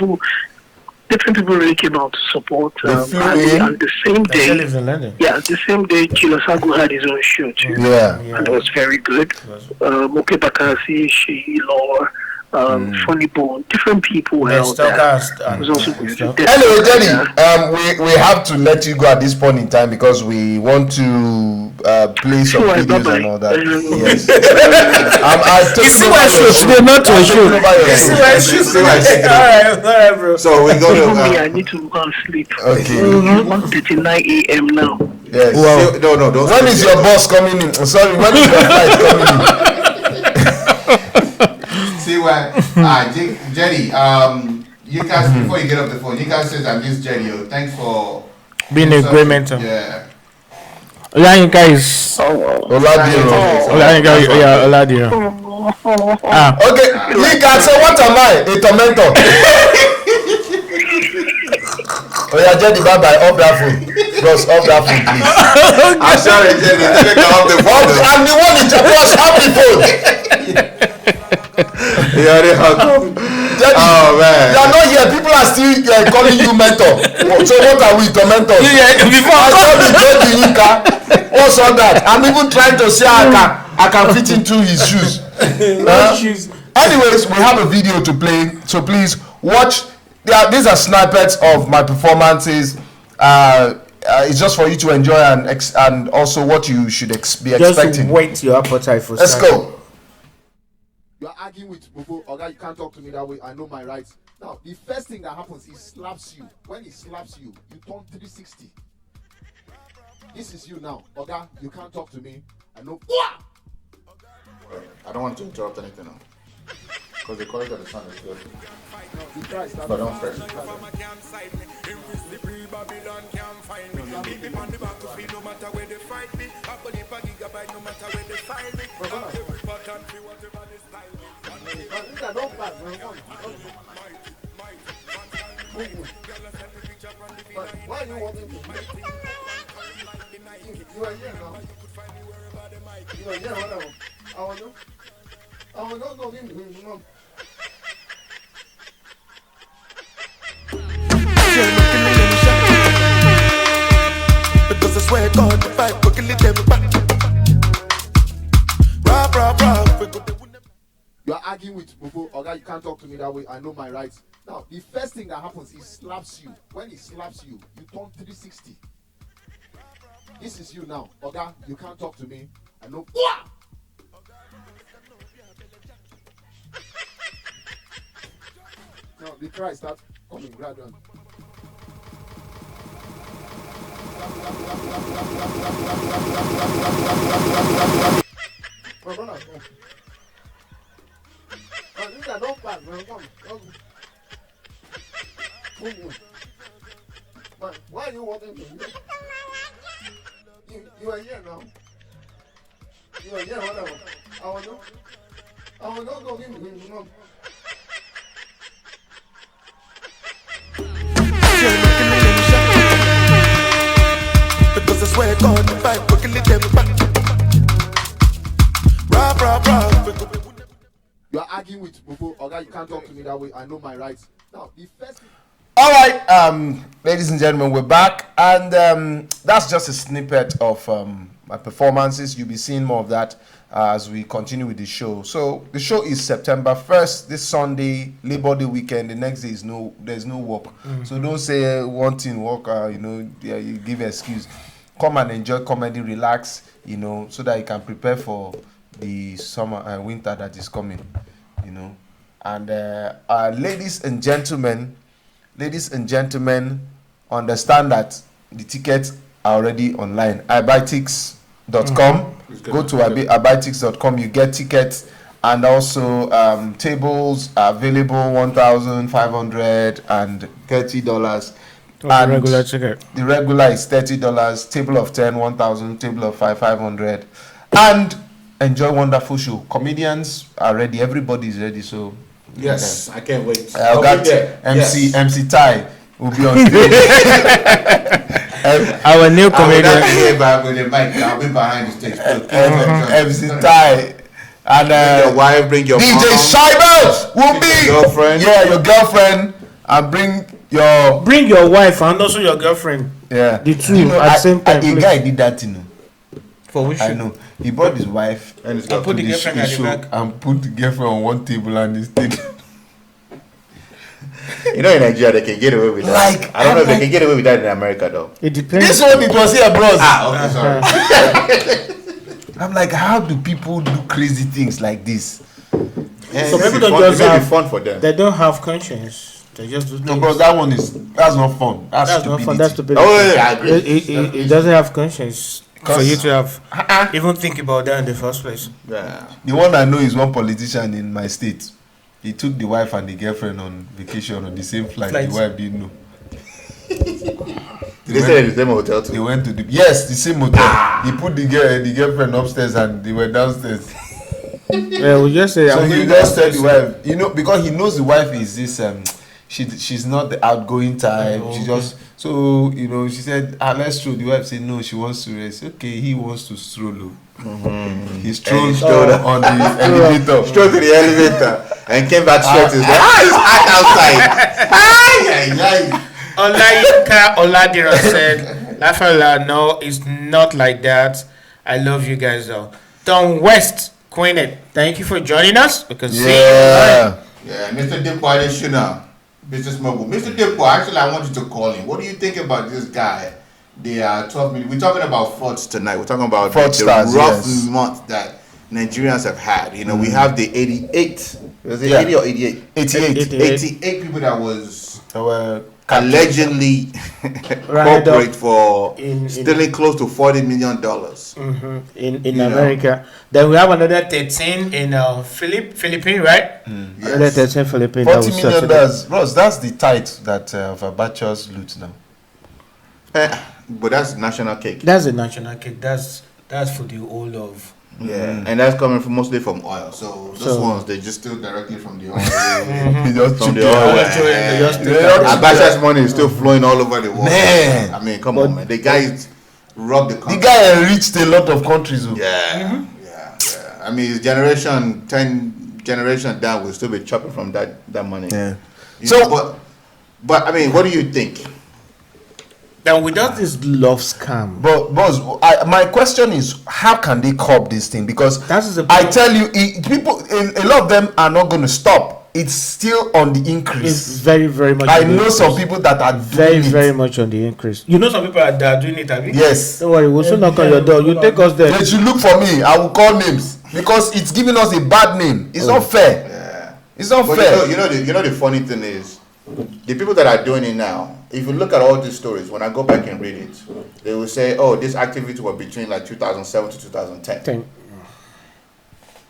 [SPEAKER 5] different people really came out to support.
[SPEAKER 3] They flew
[SPEAKER 5] Ali,
[SPEAKER 3] in.
[SPEAKER 5] and the same
[SPEAKER 2] She
[SPEAKER 5] day,
[SPEAKER 2] lives in London.
[SPEAKER 5] yeah, the same day, Chilosagu had his own show too.
[SPEAKER 3] Yeah.
[SPEAKER 5] And it was very good. Moke Bakasi, Shehi Law, Funny Bone, different people were out there. It was also good.
[SPEAKER 3] Anyway, Jenny, we have to let you go at this point in time because we want to play some
[SPEAKER 5] Sure,
[SPEAKER 3] videos
[SPEAKER 5] bye-bye.
[SPEAKER 3] and all that. Yes.
[SPEAKER 2] You see why show today, not to a show.
[SPEAKER 3] You
[SPEAKER 2] See why show today. Alright, bro.
[SPEAKER 4] So we go
[SPEAKER 5] Even me,
[SPEAKER 4] to.
[SPEAKER 5] I need to go and sleep.
[SPEAKER 3] Okay.
[SPEAKER 5] It's 1:39 a.m. now.
[SPEAKER 3] Yes.
[SPEAKER 4] No, don't.
[SPEAKER 3] When is your boss coming in? Sorry, when is your flight coming in?
[SPEAKER 4] See why? Jerry. You guys before you get off the phone, you guys says I'm just Jerry. Thanks for
[SPEAKER 2] Being a great mentor.
[SPEAKER 4] Yeah.
[SPEAKER 2] Olayinka is.
[SPEAKER 3] Oladiro.
[SPEAKER 2] Olayinka, yeah, Oladiro. Ah.
[SPEAKER 3] Okay, Yinka, so what am I? A tormentor. Oh yeah, Jenny, bye bye. Off that phone. Bros, off that phone, please.
[SPEAKER 4] I'm sorry, Jerry. Take it off the phone.
[SPEAKER 3] I'm the one in charge. Bros, off the phone.
[SPEAKER 4] You already hung up.
[SPEAKER 3] Jenny,
[SPEAKER 4] Oh man.
[SPEAKER 3] you are not here. People are still calling you mentor. So what are we, tormentors?
[SPEAKER 2] Before
[SPEAKER 3] I saw the judge Yinka. What's all that? I'm even trying to see how I can fit into his shoes. Anyways, we have a video to play, so please watch. These are snippets of my performances. It's just for you to enjoy and also what you should be
[SPEAKER 2] just
[SPEAKER 3] expecting.
[SPEAKER 2] wait your appetite for
[SPEAKER 3] Let's
[SPEAKER 2] starting.
[SPEAKER 3] go. You are arguing with Bobo, Oga, you can't talk to me that way. I know my rights. Now, the first thing that happens, he slaps you. When he slaps you, you turn 360. This is you now. Oga, you can't talk to me. I know.
[SPEAKER 4] I don't want to interrupt anything now. Because the chorus of the song is good.
[SPEAKER 3] You try, start.
[SPEAKER 4] But don't stress.
[SPEAKER 3] Why are you walking to me? You are here now. You are here, whatever. I want you. I want you to give me.
[SPEAKER 6] Because I swear God, the fight will kill them back. Rah, rah, rah.
[SPEAKER 3] You are arguing with Bobo, Oga, you can't talk to me that way. I know my rights. Now, the first thing that happens, he slaps you. When he slaps you, you turn 360. This is you now. Oga, you can't talk to me. I know. Now, the cry starts coming gradually. My brother, come. Don't pass, man. Come. Man, why are you walking to me? You are here now. You are here, whatever. I want to go give me.
[SPEAKER 6] Because I swear God, the fight will kill them back. Rah, rah, rah.
[SPEAKER 3] You are arguing with Bobo, Oga, you can't talk to me that way. I know my rights. Now, the first thing. All right, ladies and gentlemen, we're back, and that's just a snippet of my performances. You'll be seeing more of that as we continue with the show. So the show is September 1st, this Sunday, Labor Day weekend. The next day there's no work. So don't say one thing work. You give an excuse. Come and enjoy comedy, relax. So that you can prepare for the summer and winter that is coming. And ladies and gentlemen, understand that the tickets are already online. ibuytix.com. Go to ibuytix.com. You get tickets, and also tables are available, $1,530.
[SPEAKER 2] And regular ticket.
[SPEAKER 3] The regular is $30. Table of 10, 1,000. Table of 5, 500. And enjoy wonderful show. Comedians are ready. Everybody is ready. So
[SPEAKER 4] yes, I can't wait.
[SPEAKER 3] I'll got MC Ty will be on stage.
[SPEAKER 2] Our new comedian.
[SPEAKER 4] With the mic. I'll be behind the stage.
[SPEAKER 3] MC Ty. And
[SPEAKER 4] bring your wife, bring your
[SPEAKER 3] DJ
[SPEAKER 4] mom,
[SPEAKER 3] Shybels will be
[SPEAKER 4] your girlfriend.
[SPEAKER 3] Yeah, your girlfriend. And bring
[SPEAKER 2] your wife and also your girlfriend.
[SPEAKER 3] Yeah.
[SPEAKER 2] The two at the same time.
[SPEAKER 3] A guy did that,
[SPEAKER 2] For which
[SPEAKER 3] I know. He brought his wife
[SPEAKER 4] and his
[SPEAKER 2] put the girlfriend at the back.
[SPEAKER 3] and put the girlfriend on one table and he stayed.
[SPEAKER 4] In Nigeria they can get away with that. I don't know if they can get away with that in America though.
[SPEAKER 2] It depends.
[SPEAKER 3] This one it was here, bros.
[SPEAKER 4] Okay, sorry.
[SPEAKER 3] I'm like, how do people do crazy things like this?
[SPEAKER 2] So people don't just have fun for them. They don't have conscience. They just do
[SPEAKER 3] no, bro. That's not fun. That's stupidity.
[SPEAKER 2] Not fun. That's stupidity.
[SPEAKER 4] Oh yeah, I agree.
[SPEAKER 2] It doesn't have conscience for you to have even think about that in the first place.
[SPEAKER 4] Yeah.
[SPEAKER 3] The one I know is one politician in my state. He took the wife and the girlfriend on vacation on the same flight. The wife didn't know.
[SPEAKER 4] Did they stay in the same hotel too?
[SPEAKER 3] They went to the same hotel. He put the girlfriend upstairs and they were downstairs.
[SPEAKER 2] Yeah, we just say.
[SPEAKER 3] So he just tell the wife, because he knows the wife is this. She's not the outgoing type. She just she said, let's stroll. The wife said no, she wants to rest. Okay, he wants to stroll. He strolled on the elevator.
[SPEAKER 4] Strolled to the elevator and came back straight. It's hot outside.
[SPEAKER 2] Olayinka Oladiro said, Lafala, no, it's not like that. I love you guys though. Don West, Queen, thank you for joining us. Because
[SPEAKER 4] Mr. Depo Adesina, business mogul. Mr. Depo, actually I want you to call him. What do you think about this guy? They are 12 million. We're talking about frauds tonight. We're talking about the rough month that Nigerians have had. We have the 88. Was it 80 or 88? 88 people that was allegedly corporate for stealing close to $40 million
[SPEAKER 2] in America. Then we have another 13 in Philippines, right? Another 13 Philippines.
[SPEAKER 3] $40 million. Bros, that's the tithe that of Abacha's loot now.
[SPEAKER 4] But that's national cake.
[SPEAKER 2] That's a national cake. That's for the whole of.
[SPEAKER 4] Yeah, and that's coming mostly from oil. So those ones they just steal directly from the oil. From the oil. Abacha's money is still flowing all over the world.
[SPEAKER 3] Man,
[SPEAKER 4] I mean, come on, man. The guy robbed the country.
[SPEAKER 3] The guy enriched a lot of countries.
[SPEAKER 4] Yeah. I mean, his 10 generation down will still be chopping from that money.
[SPEAKER 3] Yeah.
[SPEAKER 4] But I mean, what do you think?
[SPEAKER 2] Then without this love scam,
[SPEAKER 3] but boss, my question is, how can they curb this thing? Because I tell you, people, a lot of them are not going to stop. It's still on the increase.
[SPEAKER 2] It's very, very much.
[SPEAKER 3] I know some people that are
[SPEAKER 2] very, very much on the increase. You know some people that are doing it, have you?
[SPEAKER 3] Yes.
[SPEAKER 2] Don't worry, we'll soon knock on your door. You take us there.
[SPEAKER 3] They should look for me. I will call names because it's giving us a bad name. It's not fair.
[SPEAKER 4] Yeah.
[SPEAKER 3] It's not fair.
[SPEAKER 4] You know the funny thing is, the people that are doing it now, if you look at all these stories, when I go back and read it, they will say, oh, this activity was between like 2007 to 2010.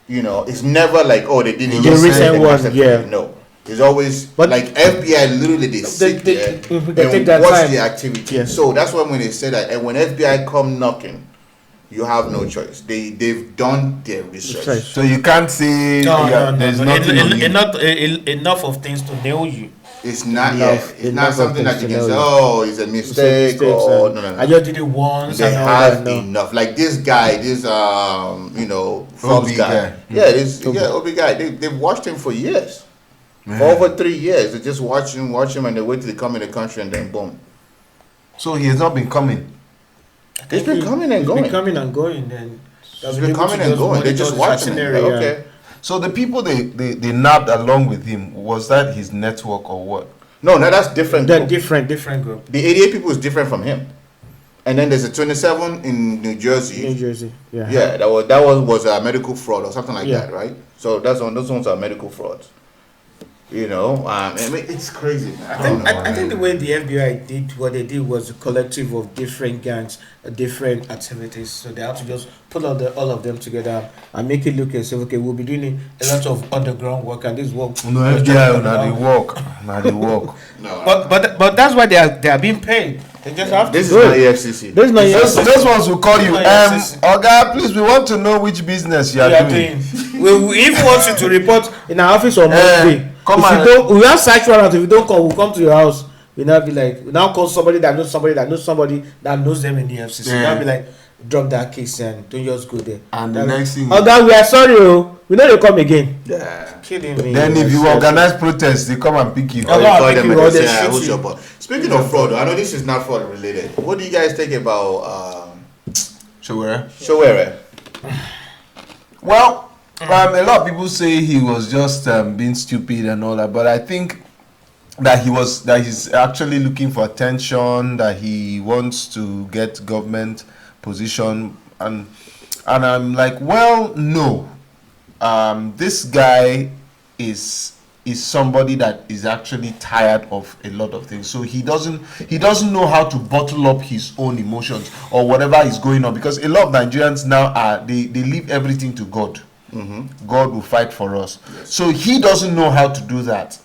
[SPEAKER 4] It's never like, oh, they did it.
[SPEAKER 2] The recent one, yeah.
[SPEAKER 4] No. It's always, like FBI literally, they sit there and watch the activity. Yeah. So that's why when they say that, and when FBI come knocking, you have no choice. They've done their research.
[SPEAKER 3] So you can't say there's nothing
[SPEAKER 2] enough of things to nail you.
[SPEAKER 4] It's not it's not something that you can say, oh, it's a mistake or no.
[SPEAKER 2] I just did it once.
[SPEAKER 4] They have enough. Like this guy, Forbes guy. Yeah, Obi guy. They've watched him for years. For over 3 years. They just watch him, and they wait till they come in the country and then boom.
[SPEAKER 3] So he has not been coming.
[SPEAKER 4] He's been coming and going.
[SPEAKER 2] He's been coming and going. Then
[SPEAKER 4] He's been coming and going. They just watching him. Like, okay.
[SPEAKER 3] So the people they nabbed along with him, was that his network or what?
[SPEAKER 4] No, that's different.
[SPEAKER 2] They're different group.
[SPEAKER 4] The 88 people is different from him. And then there's a 27 in New Jersey.
[SPEAKER 2] Yeah.
[SPEAKER 4] Yeah, that was a medical fraud or something like that, right? So those ones are medical frauds. You know, I mean, it's crazy, man.
[SPEAKER 2] I think the way the FBI did what they did was a collective of different gangs, different activities. So they have to just put all of them together and make it look as if, okay, we'll be doing a lot of underground work, and this work.
[SPEAKER 3] No, FBI, not the work.
[SPEAKER 4] No.
[SPEAKER 2] But that's why they are being paid. They just have to.
[SPEAKER 4] This is not EFCC.
[SPEAKER 2] This is not EFCC.
[SPEAKER 3] Those ones will call you. Oga, please, we want to know which business you are doing.
[SPEAKER 2] We even want you to report in our office on Monday. We have search warrant. If you don't come, we'll come to your house. We now be like, we now call somebody that knows somebody that knows somebody that knows them in the FCC. Yeah. Now be like, drop that case and don't just go there.
[SPEAKER 3] And the next thing,
[SPEAKER 2] God, we are sorry, we know they come again. Yeah, kidding me.
[SPEAKER 3] Then if you organize protests, they come and pick you.
[SPEAKER 4] Speaking of fraud, I know this is not fraud related. What do you guys think about Showere?
[SPEAKER 3] Well. A lot of people say he was just being stupid and all that, but I think that he's actually looking for attention, that he wants to get government position, and I'm like, well, no, this guy is somebody that is actually tired of a lot of things, so he doesn't know how to bottle up his own emotions or whatever is going on, because a lot of Nigerians now they leave everything to God. Mm-hmm. God will fight for us. Yes. So he doesn't know how to do that.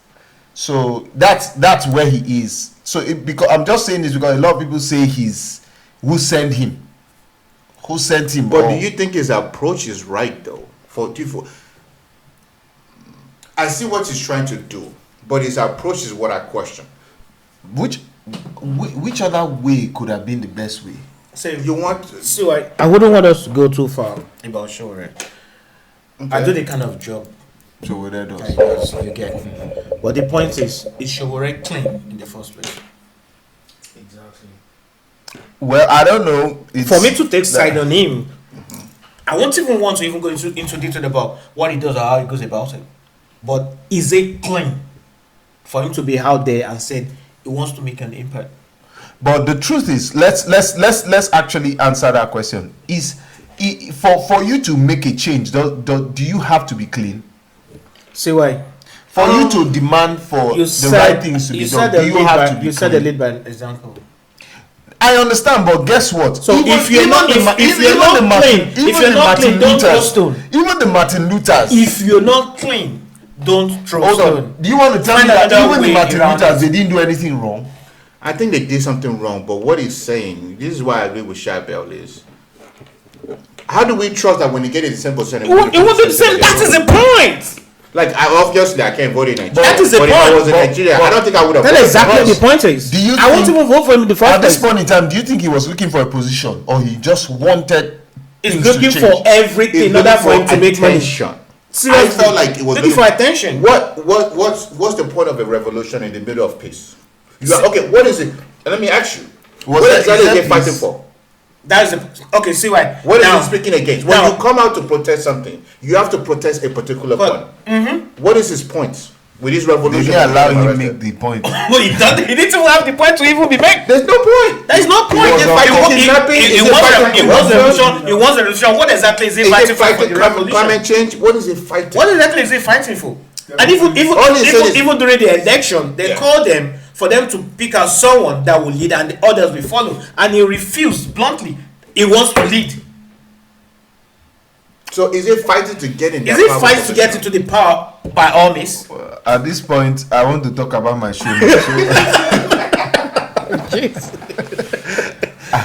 [SPEAKER 3] So that's where he is. So because I'm just saying this because a lot of people say who sent him.
[SPEAKER 4] But do you think his approach is right though? I see what he's trying to do, but his approach is what I question.
[SPEAKER 3] Which other way could have been the best way?
[SPEAKER 2] So if you want, I wouldn't want us to go too far about Showere. Okay. I do the kind of job
[SPEAKER 3] Showere does.
[SPEAKER 2] You get. But the point is Showere clean in the first place? Exactly.
[SPEAKER 3] Well, I don't know.
[SPEAKER 2] For me to take side on him, I won't even want to go into detail about what he does or how he goes about it. But is it clean for him to be out there and said he wants to make an impact?
[SPEAKER 3] But the truth is, let's actually answer that question. For you to make a change, do you have to be clean?
[SPEAKER 2] Say why?
[SPEAKER 3] For you to demand for the right things to be done, do you have to be clean?
[SPEAKER 2] You said the lead by example.
[SPEAKER 3] I understand, but guess what?
[SPEAKER 2] So if you're not clean, don't throw stone.
[SPEAKER 3] Even the Martin Luthers.
[SPEAKER 2] If you're not clean, don't throw stone.
[SPEAKER 3] Do you want to tell me that even the Martin Luthers, they didn't do anything wrong?
[SPEAKER 4] I think they did something wrong, but what he's saying, this is why I agree with Shabelle, is how do we trust that when you get in the same position,
[SPEAKER 2] it won't be the same? That is the point.
[SPEAKER 4] Like, obviously, I can't vote in Nigeria.
[SPEAKER 2] That is the point.
[SPEAKER 4] If I was in Nigeria, I don't think I would have.
[SPEAKER 2] That's exactly the point. Is I won't even vote for him in the first place.
[SPEAKER 3] At this point in time, do you think he was looking for a position, or he just wanted?
[SPEAKER 2] He's looking for everything in order for him to make money.
[SPEAKER 4] Seriously, I felt like it was
[SPEAKER 2] looking for attention.
[SPEAKER 4] What's the point of a revolution in the middle of peace? Okay, what is it? Let me ask you. What exactly are they fighting for?
[SPEAKER 2] That is okay. See why?
[SPEAKER 4] What is he speaking against? When you come out to protest something, you have to protest a particular point. Mm-hmm. What is his point with this revolution?
[SPEAKER 3] They allow him to make the point.
[SPEAKER 2] Well, he didn't even have the point to even be made.
[SPEAKER 4] There's no point.
[SPEAKER 2] There is no point. It was a revolution. What exactly is he fighting for?
[SPEAKER 4] Climate change. What is he fighting?
[SPEAKER 2] What exactly is he fighting for? And even during the election, they called them for them to pick out someone that will lead and the others will follow, and he refused bluntly. He wants to lead.
[SPEAKER 4] So is he fighting to get in?
[SPEAKER 2] Is he fighting to get into the power by all means?
[SPEAKER 3] At this point, I want to talk about my show.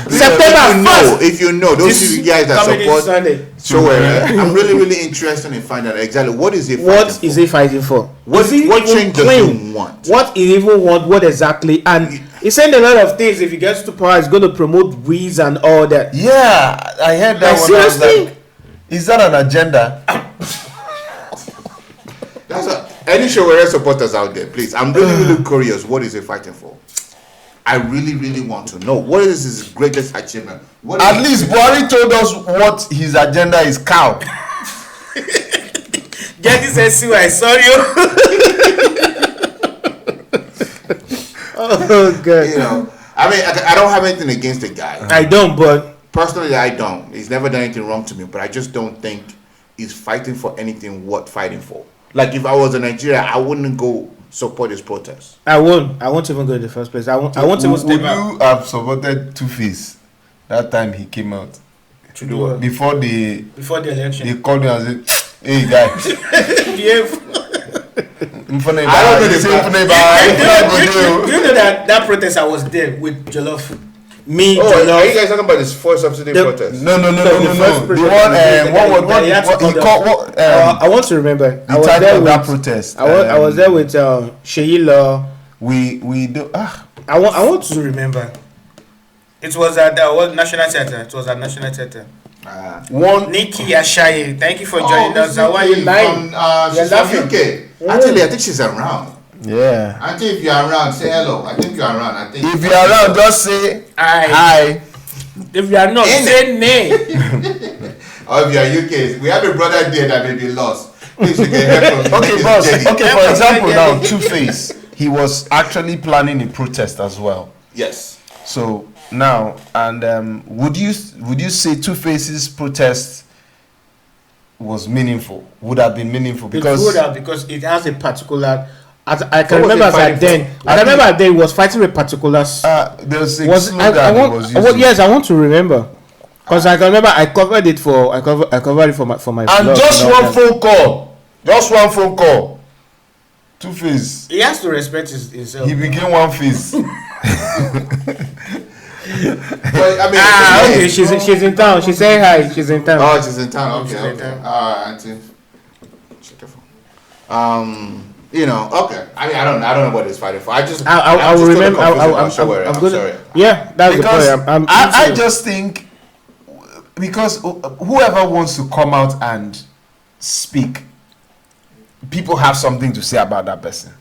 [SPEAKER 2] September 1st.
[SPEAKER 4] If you know those two guys that support Showere, I'm really interested in finding out exactly what is he fighting for.
[SPEAKER 2] What is he fighting for?
[SPEAKER 4] What change does he want?
[SPEAKER 2] What he even want? What exactly? And he's saying a lot of things. If he gets to power, he's going to promote weeds and all that.
[SPEAKER 3] Yeah, I heard that one.
[SPEAKER 2] Seriously?
[SPEAKER 3] Is that an agenda?
[SPEAKER 4] Any Showere supporters out there, please. I'm really curious. What is he fighting for? I really want to know. What is his greatest achievement?
[SPEAKER 3] At least Buhari told us what his agenda is. Cow.
[SPEAKER 2] Jackie says, "See, I saw you." Oh God.
[SPEAKER 4] You know, I mean, I don't have anything against the guy.
[SPEAKER 2] I don't, but
[SPEAKER 4] Personally, I don't. He's never done anything wrong to me, but I just don't think he's fighting for anything worth fighting for. Like, if I was in Nigeria, I wouldn't go support his protest.
[SPEAKER 2] I won't even go in the first place. I won't even step
[SPEAKER 3] Would
[SPEAKER 2] out.
[SPEAKER 3] you have supported Two-Face that time he came out?
[SPEAKER 2] To do what?
[SPEAKER 3] Before the
[SPEAKER 2] election.
[SPEAKER 3] they called him and said, "Hey guys."
[SPEAKER 4] I don't know the
[SPEAKER 2] Do you know that protest I was there with Jollof? Me,
[SPEAKER 4] Oh,
[SPEAKER 2] Jollof.
[SPEAKER 4] are you guys talking about this fuel subsidy protest?
[SPEAKER 3] No.
[SPEAKER 2] first
[SPEAKER 3] The
[SPEAKER 2] protest
[SPEAKER 3] one,
[SPEAKER 2] that he had to
[SPEAKER 3] what he
[SPEAKER 2] come
[SPEAKER 3] called,
[SPEAKER 2] I want to remember.
[SPEAKER 3] the title of that protest.
[SPEAKER 2] I was there with Sheila.
[SPEAKER 3] We do.
[SPEAKER 2] I want to remember. It was at National Theatre. It was at National Theatre.
[SPEAKER 3] One.
[SPEAKER 2] Nikki Ashaye, thank you for joining us. How are you
[SPEAKER 4] She's
[SPEAKER 2] lying?
[SPEAKER 4] from UK. Actually, I think she's around.
[SPEAKER 3] Yeah.
[SPEAKER 4] I think if you're around, say hello. I think you're around. I think
[SPEAKER 3] If you're around, just say
[SPEAKER 2] Aye.
[SPEAKER 3] hi.
[SPEAKER 2] If you are not, say nay.
[SPEAKER 4] Or if you're UK, we have a brother there that may be lost. Please, you can help us.
[SPEAKER 3] Okay, boss. Okay, for example, now Two-Face, he was actually planning a protest as well.
[SPEAKER 4] Yes.
[SPEAKER 3] So now, and would you say Two-Face's protest was meaningful? Would have been meaningful because
[SPEAKER 2] because it has a particular. I can
[SPEAKER 4] What was
[SPEAKER 2] remember
[SPEAKER 4] he
[SPEAKER 2] as
[SPEAKER 4] fighting
[SPEAKER 2] then.
[SPEAKER 3] for?
[SPEAKER 2] I can remember then he was fighting a particular.
[SPEAKER 3] there's a
[SPEAKER 2] Was
[SPEAKER 3] slogan
[SPEAKER 2] I
[SPEAKER 3] he
[SPEAKER 2] want?
[SPEAKER 3] was using.
[SPEAKER 2] Yes, I want to remember. Because I can remember I covered it for I covered it for my
[SPEAKER 3] And
[SPEAKER 2] blog,
[SPEAKER 3] just
[SPEAKER 2] you know,
[SPEAKER 3] one phone call. Just one phone call. Two-Face.
[SPEAKER 2] He has to respect himself.
[SPEAKER 3] He became one face.
[SPEAKER 4] But, I mean,
[SPEAKER 2] Okay, she's in town. She said hi. She's in town.
[SPEAKER 4] Oh, she's in town.
[SPEAKER 2] She's
[SPEAKER 4] Okay,
[SPEAKER 2] in
[SPEAKER 4] okay.
[SPEAKER 2] town.
[SPEAKER 4] Auntie. Check your phone. You know, okay. I mean, I don't know what he's fighting for. I
[SPEAKER 2] will remember. I'm
[SPEAKER 4] sorry.
[SPEAKER 2] good. Yeah, that's
[SPEAKER 3] Because
[SPEAKER 2] the point.
[SPEAKER 3] I just think because whoever wants to come out and speak, people have something to say about that person.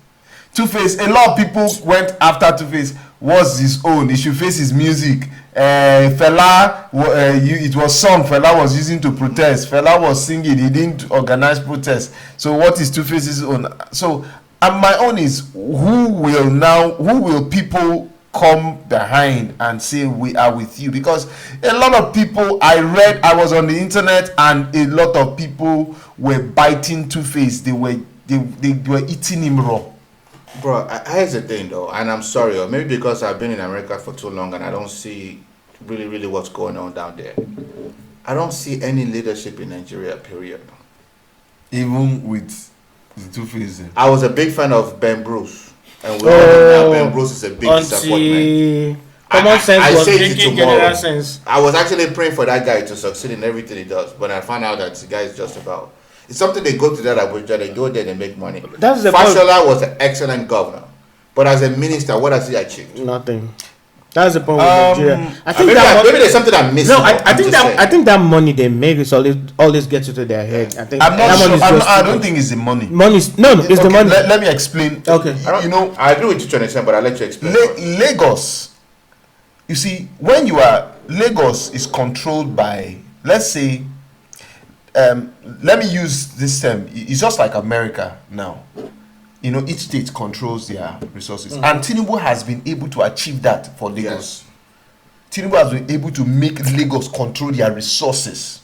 [SPEAKER 3] Two-Face, a lot of people went after Two-Face. Was his own? He should face his music. Fela, it was song Fela was using to protest. Fela was singing. He didn't organize protest. So what is Two-Face's own? So, and my own is who will people come behind and say we are with you? Because a lot of people I was on the internet and a lot of people were biting Two-Face. They were eating him raw.
[SPEAKER 4] Bro, here's the thing though, and I'm sorry, or maybe because I've been in America for too long and I don't see really what's going on down there. I don't see any leadership in Nigeria, period.
[SPEAKER 3] Even with the Two-Face.
[SPEAKER 4] I was a big fan of Ben Bruce, and we all know now Ben Bruce is a big disappointment.
[SPEAKER 2] Common sense
[SPEAKER 4] I
[SPEAKER 2] was
[SPEAKER 4] say it
[SPEAKER 2] drinking
[SPEAKER 4] tomorrow.
[SPEAKER 2] general sense.
[SPEAKER 4] I was actually praying for that guy to succeed in everything he does, but I found out that the guy is just about. It's something they go to that Abuja, they go there, they make money.
[SPEAKER 2] That's the
[SPEAKER 4] Fashola was an excellent governor, but as a minister, what has he achieved?
[SPEAKER 2] Nothing. That's the point with Nigeria. I think
[SPEAKER 4] Maybe there's something I'm missing.
[SPEAKER 2] No, I think that money they make is always gets into their head. I think
[SPEAKER 3] I'm not
[SPEAKER 2] that
[SPEAKER 3] sure.
[SPEAKER 2] money is just
[SPEAKER 3] I
[SPEAKER 2] too
[SPEAKER 3] don't
[SPEAKER 2] much.
[SPEAKER 3] think it's the money.
[SPEAKER 2] It's the
[SPEAKER 3] Okay,
[SPEAKER 2] money.
[SPEAKER 3] Let me explain.
[SPEAKER 2] Okay.
[SPEAKER 3] You know,
[SPEAKER 4] I agree with you to an extent, but I'll let you explain.
[SPEAKER 3] Lagos. You see, when Lagos is controlled by, let's say, let me use this term. It's just like America now. You know, each state controls their resources, and Tinubu has been able to achieve that for Lagos.
[SPEAKER 4] Yes.
[SPEAKER 3] Tinubu has been able to make Lagos control their resources.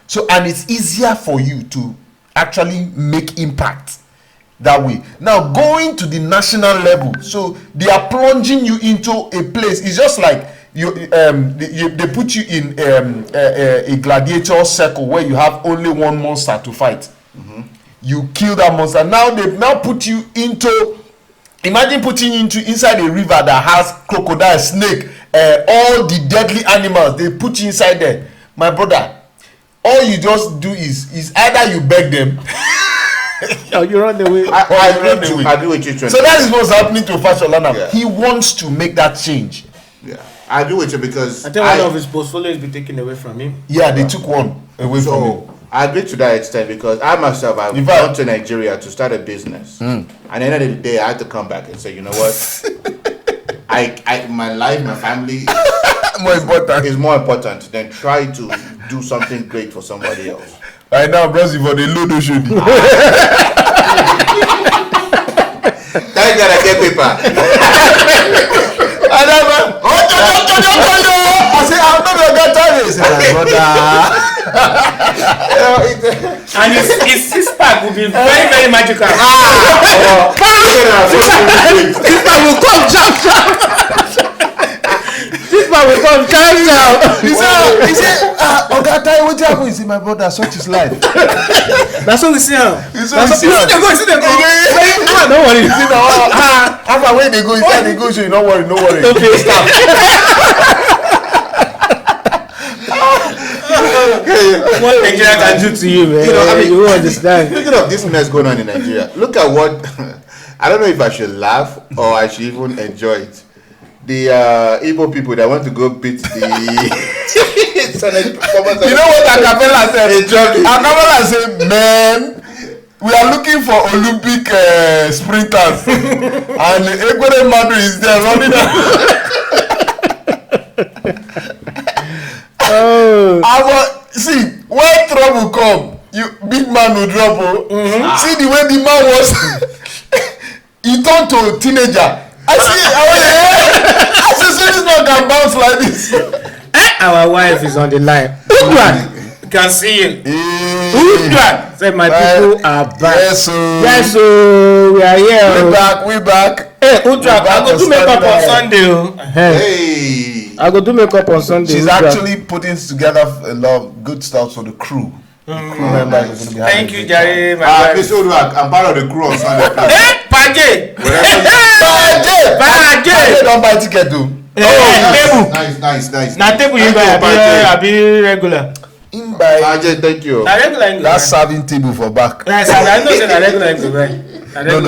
[SPEAKER 3] So, and it's easier for you to actually make impact that way. Now, going to the national level, so they are plunging you into a place. It's just like they put you in a gladiator circle where you have only one monster to fight. You kill that monster. Now they've put you into. Imagine putting you inside a river that has crocodile, snake, all the deadly animals. They put you inside there, my brother. All you just do is either you beg them.
[SPEAKER 2] You run away.
[SPEAKER 4] I agree with you.
[SPEAKER 3] So that is what's happening to Fashola now.
[SPEAKER 4] Yeah.
[SPEAKER 3] He wants to make that change.
[SPEAKER 4] Yeah, I agree with you because
[SPEAKER 2] I think one of his portfolios be taken away from him.
[SPEAKER 3] Yeah, they took one away from him.
[SPEAKER 4] I agree to that extent because I myself I've gone to Nigeria to start a business. And at the end of the day I had to come back and say, you know what? My life, my family is more important than try to do something great for somebody else.
[SPEAKER 3] Right now, Brazil for the Ludo should.
[SPEAKER 4] Thank God I get paper.
[SPEAKER 3] I say, I'm not going to get time.
[SPEAKER 2] And his six-pack will be very, very magical.
[SPEAKER 1] Six-pack will come jump. Six-pack will come jump.
[SPEAKER 3] He said, Oga Tai, what happened? He said, my brother, such is life.
[SPEAKER 2] That's what we see now.
[SPEAKER 3] That's what we see now.
[SPEAKER 2] Don't worry.
[SPEAKER 3] After when they go, inside they go, so you don't worry, no worry.
[SPEAKER 2] Okay, stop. What Nigeria can do to you, man?
[SPEAKER 4] You know, I mean,
[SPEAKER 2] you won't understand.
[SPEAKER 4] Speaking of this mess going on in Nigeria, look at what I don't know if I should laugh or I should even enjoy it. The Igbo people that want to go beat the Senate performance.
[SPEAKER 3] You know what Acapella said? Acapella said, man, we are looking for Olympic sprinters. And Ekwere Madu is there running see, when trouble come, big man will drop. See the way the man was. He turned to a teenager. I see, this man can bounce like this.
[SPEAKER 2] Our wife is on the line. Udwan, you can see it. Udwan, say my people are back.
[SPEAKER 3] Yes, so
[SPEAKER 2] we are here.
[SPEAKER 3] We back.
[SPEAKER 2] Hey, Udwan, I go do makeup on Sunday.
[SPEAKER 4] Hey,
[SPEAKER 2] I go do makeup on Sunday.
[SPEAKER 3] She's actually putting together a lot of good stuff for the crew. Crew members are going to be
[SPEAKER 2] thank you, Jerry.
[SPEAKER 4] This old work, I'm part of the crew on Sunday.
[SPEAKER 2] Paje!
[SPEAKER 3] Don't buy ticket too.
[SPEAKER 4] Nice.
[SPEAKER 2] Now table you buy be regular.
[SPEAKER 3] In buy.
[SPEAKER 4] Thank you.
[SPEAKER 2] Na regular.
[SPEAKER 3] That's serving table for back.
[SPEAKER 2] Yes, I know say na regular you buy.
[SPEAKER 3] No.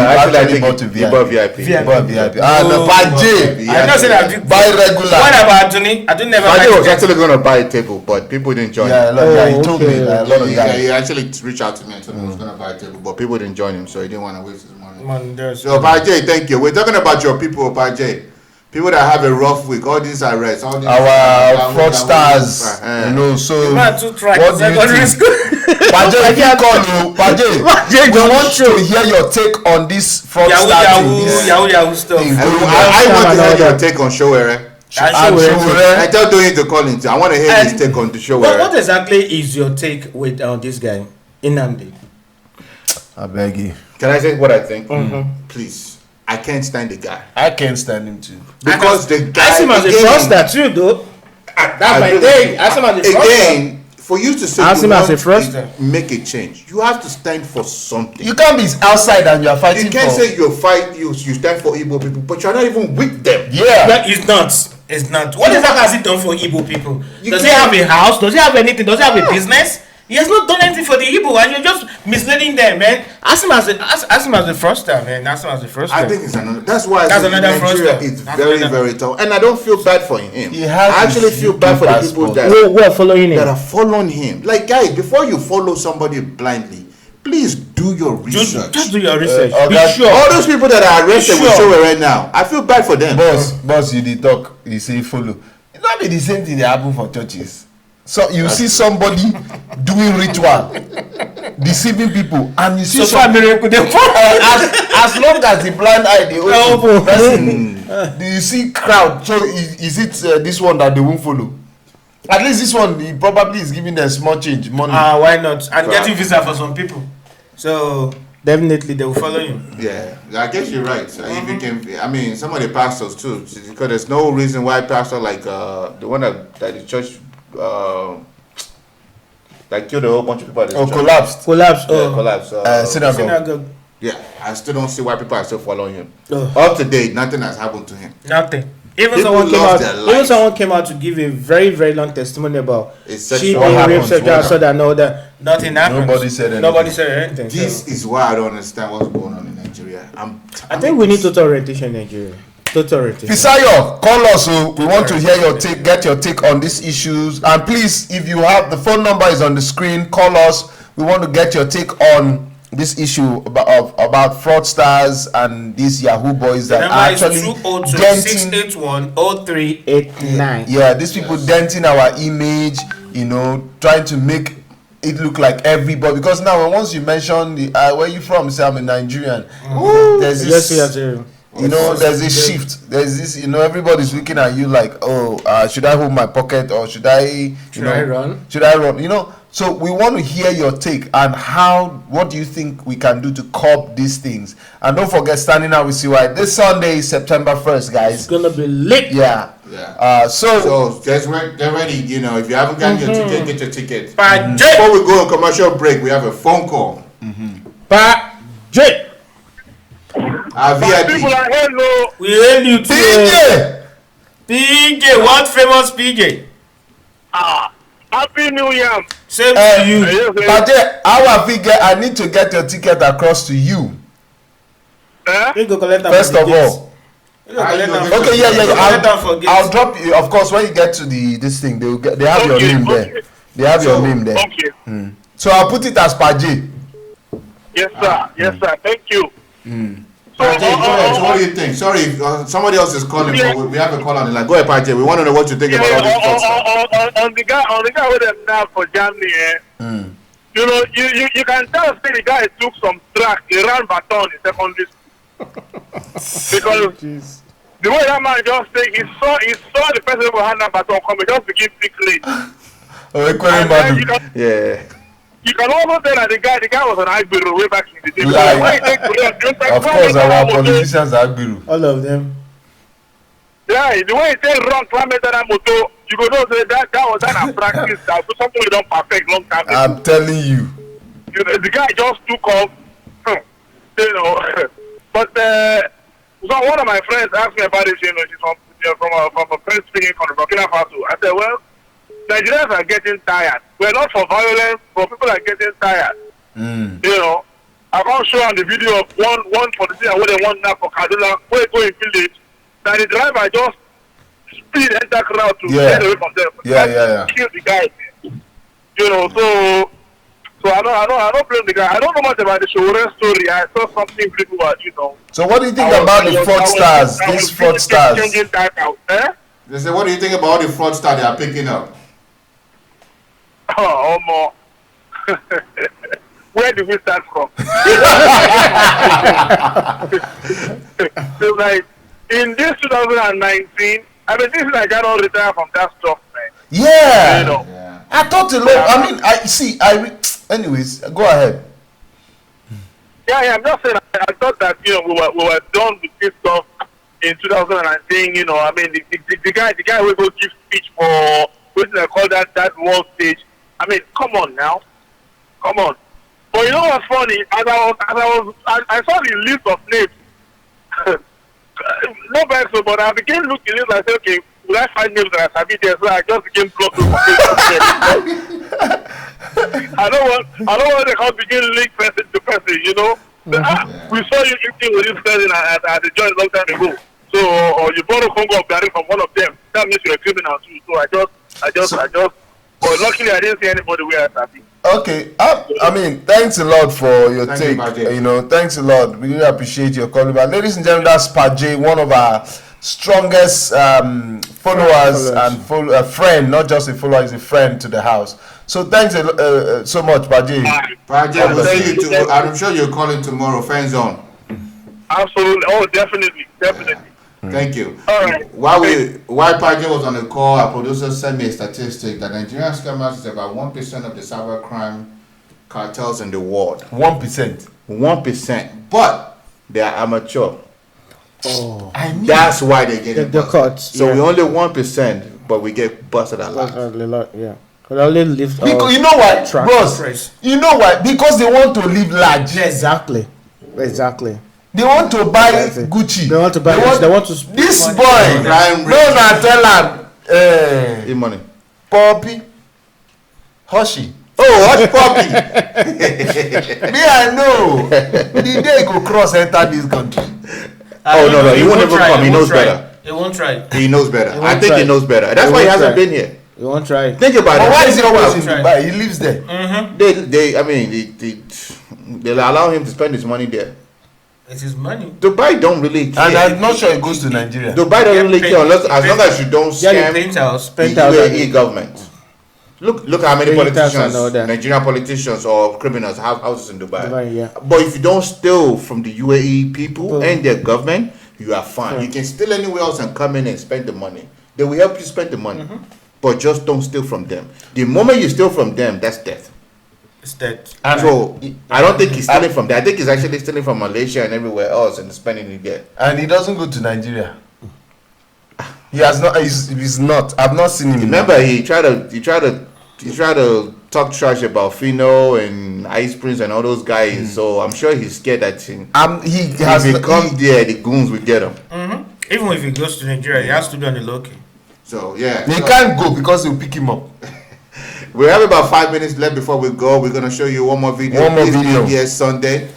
[SPEAKER 4] Actually,
[SPEAKER 3] bought to VIP.
[SPEAKER 4] VIP.
[SPEAKER 3] Bought VIP. Ah, no, Paje.
[SPEAKER 2] I know say that big
[SPEAKER 3] Buy regular.
[SPEAKER 2] What about Tony? I don't never buy.
[SPEAKER 4] Paje was actually going to buy a table, but people didn't join him.
[SPEAKER 3] Yeah, he told me. A lot of guys.
[SPEAKER 4] He actually reached out to me and told me he was going to buy a table, but people didn't join him, so he didn't want to waste his money. So, Paje, thank you. We're talking about your people, Paje. People that have a rough week, all these arrests, all these
[SPEAKER 3] our fraudsters, you know. So what do you think? Paje, if you call you, Paje, we want to hear your take on this fraudster thing.
[SPEAKER 2] Yahoo stuff.
[SPEAKER 4] I want to hear your take on Showere. I tell Doyin to call him. I want to hear his take on the Showere.
[SPEAKER 2] What exactly is your take with this guy, Nnamdi?
[SPEAKER 3] I beg you.
[SPEAKER 4] Can I say what I think? Please. I can't stand the guy.
[SPEAKER 3] I can't stand him too.
[SPEAKER 4] Because the guy.
[SPEAKER 2] I see him as a fraudster too, though. That's my thing. I see him as a fraudster.
[SPEAKER 4] Again, for you to say you want to make a change, you have to stand for something.
[SPEAKER 3] You can't be outside and you are fighting.
[SPEAKER 4] You can't say you stand for Igbo people, but you're not even with them.
[SPEAKER 2] Yeah, but it's not. It's not. What exactly has he done for Igbo people? Does he have a house? Does he have anything? Does he have a business? He has not done anything for the Igbo, and you're just misleading them, man. Ask him as a fraudster, man. Ask him as a fraudster.
[SPEAKER 4] I think it's another. That's why
[SPEAKER 2] another fraudster.
[SPEAKER 4] It's very tough, and I don't feel bad for him.
[SPEAKER 3] I
[SPEAKER 4] actually feel bad for the people that
[SPEAKER 2] are following him.
[SPEAKER 4] That are following him. Like, guys, before you follow somebody blindly, please do your research.
[SPEAKER 2] Just do your research.
[SPEAKER 4] Be sure. All those people that are arrested with Shower right now, I feel bad for them.
[SPEAKER 3] Boss, you did talk. You say follow. It not be the same thing that happen for churches. So you see somebody doing ritual, deceiving people, and you see some miracle. As long as the blind eye they open, person, do you see crowd? So is it this one that they won't follow? At least this one, he probably is giving them small change money.
[SPEAKER 2] Why not? And getting visa for some people. So definitely they will follow you.
[SPEAKER 4] Yeah, I guess you're right. If you can, I mean, some of the pastors too, because there's no reason why pastor like the one that the church. Like killed a whole bunch of people at this
[SPEAKER 3] collapsed.
[SPEAKER 4] Collapsed.
[SPEAKER 2] Synagogue.
[SPEAKER 4] Yeah, I still don't see why people are still following him. Up to date, nothing has happened to him.
[SPEAKER 2] Nothing. Even someone came out to give a very, very long testimony about she being raped, so that nothing happened.
[SPEAKER 3] Nobody said anything.
[SPEAKER 4] This is why I don't understand what's going on in Nigeria.
[SPEAKER 2] I think we need total orientation in Nigeria. Authority.
[SPEAKER 3] Fisayo, call us. So we want to hear your take, get your take on these issues. And please, if you have the phone number is on the screen, call us. We want to get your take on this issue about fraudsters and these Yahoo boys that are actually denting.
[SPEAKER 2] 681-0389.
[SPEAKER 3] Yeah, these people denting our image, you know, trying to make it look like everybody. Because now, once you mention where you from, say I'm a Nigerian. There's this, you know, there's this shift. There's this, you know, everybody's looking at you like, oh, should I hold my pocket or should I run? Should I run? You know. So we want to hear your take and what do you think we can do to curb these things? And don't forget, Standing Out with CY this Sunday, September 1st, guys.
[SPEAKER 2] It's gonna be lit.
[SPEAKER 3] Yeah.
[SPEAKER 4] So get ready. You know, if you haven't gotten your ticket, get your ticket. Before we go on commercial break, we have a phone call. Our VIP.
[SPEAKER 5] People are hello.
[SPEAKER 2] We hail you too. PJ, what famous PJ?
[SPEAKER 5] Happy New Year.
[SPEAKER 2] Same to you.
[SPEAKER 3] But I need to get your ticket across to you. First of all. Okay, yeah. I'll drop you. Of course, when you get to this thing, they have your name there. They have your name there.
[SPEAKER 5] Okay.
[SPEAKER 3] So I'll put it as Paje.
[SPEAKER 5] Yes, sir. Yes, sir. Thank you.
[SPEAKER 4] So what do you think? Sorry, somebody else is calling. So we have a call on the line. Go ahead, Paje. We want to know what you think about all this stuff.
[SPEAKER 5] On the guy with them now for Germany, you know, you can tell the guy took some track. He ran baton in secondary school. Because the way that man just take, he saw the person who had that baton coming, just became big late.
[SPEAKER 3] Yeah.
[SPEAKER 5] You can also tell that the guy was an Agbiru way back in the day.
[SPEAKER 3] Of course, our politicians are Agbiru.
[SPEAKER 2] All of them.
[SPEAKER 5] Yeah, the way he said wrong climate that motor, you go know that was an practice that something we don't perfect long time.
[SPEAKER 3] I'm telling you.
[SPEAKER 5] The guy just took off, you know. But so one of my friends asked me about it. You know, she's from a friend speaking from Burkina Faso. I said, well, Nigerians are getting tired. We're not for violence, but people are getting tired. You know, I can't show on the video of one politician where they want now for Kaduna, where they go in village, that the driver just speed enter crowd to get away from them.
[SPEAKER 3] Yeah.
[SPEAKER 5] Kill the guy. You know, so I don't blame the guy. I don't know much about the Shore story. I saw something people were, you know.
[SPEAKER 3] So what do you think about the fraudsters? These fraudsters.
[SPEAKER 4] They say, what do you think about the fraudsters they are picking up?
[SPEAKER 5] Oh, more. Where did we start from? So like in this 2019, I mean, this is like I don't retire from that stuff, man.
[SPEAKER 3] Yeah.
[SPEAKER 5] You know?
[SPEAKER 3] I thought a lot. I mean, anyways, go ahead.
[SPEAKER 5] Yeah. I'm just saying. I thought that we were done with this stuff in 2019. You know, I mean, the guy will go give speech for what they call that world stage. I mean, come on now, come on. But you know what's funny? I saw the list of names. No bad, so but I began looking at it. I said, okay, will I find names that I sabi there? So I just became close to I don't want to come begin link person to person. You know, we saw you eating with this person at the joint long time ago. So or you borrow Congo of Gary from one of them. That means you're a criminal too. So I just. But luckily, I didn't see anybody where I happy.
[SPEAKER 3] Okay, I mean, thanks a lot for your take. You know, thanks a lot. We really appreciate your calling. But ladies and gentlemen, that's Paje, one of our strongest followers and a friend, not just a follower, he's a friend to the house. So thanks so much, Paje.
[SPEAKER 4] Paje, I'm sure you're calling tomorrow. Friend zone.
[SPEAKER 5] Absolutely. Oh, definitely.
[SPEAKER 4] Thank you.
[SPEAKER 5] All right.
[SPEAKER 4] While Paje was on the call, our producer sent me a statistic that Nigerian scammers is about 1% of the cyber crime cartels in the world.
[SPEAKER 3] 1%.
[SPEAKER 4] 1%. But they are amateur.
[SPEAKER 3] Oh,
[SPEAKER 4] that's why they get
[SPEAKER 2] the cuts.
[SPEAKER 4] So we only 1%, but we get busted a lot.
[SPEAKER 2] Yeah. Only live
[SPEAKER 3] because you know why, bros? You know why? Because they want to live large.
[SPEAKER 2] Exactly.
[SPEAKER 3] They want to buy Gucci.
[SPEAKER 2] They want to buy. They want to.
[SPEAKER 3] This boy, no, tell him.
[SPEAKER 4] Money.
[SPEAKER 3] Poppy, Hoshi.
[SPEAKER 4] Oh, Hush Poppy.
[SPEAKER 3] Me, I know. The day go cross enter this country.
[SPEAKER 4] Oh no, he won't even come. He knows better.
[SPEAKER 2] He won't try.
[SPEAKER 4] He knows better.
[SPEAKER 2] won't
[SPEAKER 4] I think
[SPEAKER 2] try.
[SPEAKER 4] he knows better. That's
[SPEAKER 2] He
[SPEAKER 4] why he
[SPEAKER 2] won't
[SPEAKER 4] hasn't
[SPEAKER 2] try.
[SPEAKER 4] been here.
[SPEAKER 2] He won't try.
[SPEAKER 4] Think about
[SPEAKER 3] But
[SPEAKER 4] it.
[SPEAKER 3] why is he always in
[SPEAKER 2] Try.
[SPEAKER 3] Dubai? He lives there.
[SPEAKER 4] They'll allow him to spend his money there.
[SPEAKER 2] It's his money.
[SPEAKER 4] Dubai don't really care.
[SPEAKER 3] And I'm not sure he goes to Nigeria.
[SPEAKER 4] Dubai doesn't really care unless, as long as you don't
[SPEAKER 2] Yeah,
[SPEAKER 4] scam
[SPEAKER 2] the penthouse.
[SPEAKER 4] the
[SPEAKER 2] Penthouse.
[SPEAKER 4] UAE government. Look how many
[SPEAKER 2] Penthouse and all
[SPEAKER 4] politicians,
[SPEAKER 2] that.
[SPEAKER 4] Nigerian politicians or criminals have houses in Dubai.
[SPEAKER 2] Dubai, yeah.
[SPEAKER 4] But if you don't steal from the UAE people and their government, you are fine. You can steal anywhere else and come in and spend the money. They will help you spend the money. But just don't steal from them. The moment you steal from them, that's death.
[SPEAKER 2] It's that.
[SPEAKER 4] So I don't think he's stealing from there. I think he's actually stealing from Malaysia and everywhere else and spending it there.
[SPEAKER 3] And he doesn't go to Nigeria. He has not. He's not. I've not seen him.
[SPEAKER 4] Remember, he tried to talk trash about Fino and Ice Prince and all those guys. So I'm sure he's scared that
[SPEAKER 3] He has.
[SPEAKER 4] if he come there, the goons will get him.
[SPEAKER 2] Even if he goes to Nigeria, he has to be on the low key.
[SPEAKER 4] So yeah,
[SPEAKER 3] He
[SPEAKER 4] so
[SPEAKER 3] can't go because they'll pick him up.
[SPEAKER 4] we have about 5 minutes left before we go. We're gonna show you one more video.
[SPEAKER 3] One more
[SPEAKER 4] Please be
[SPEAKER 3] video.
[SPEAKER 4] here Sunday.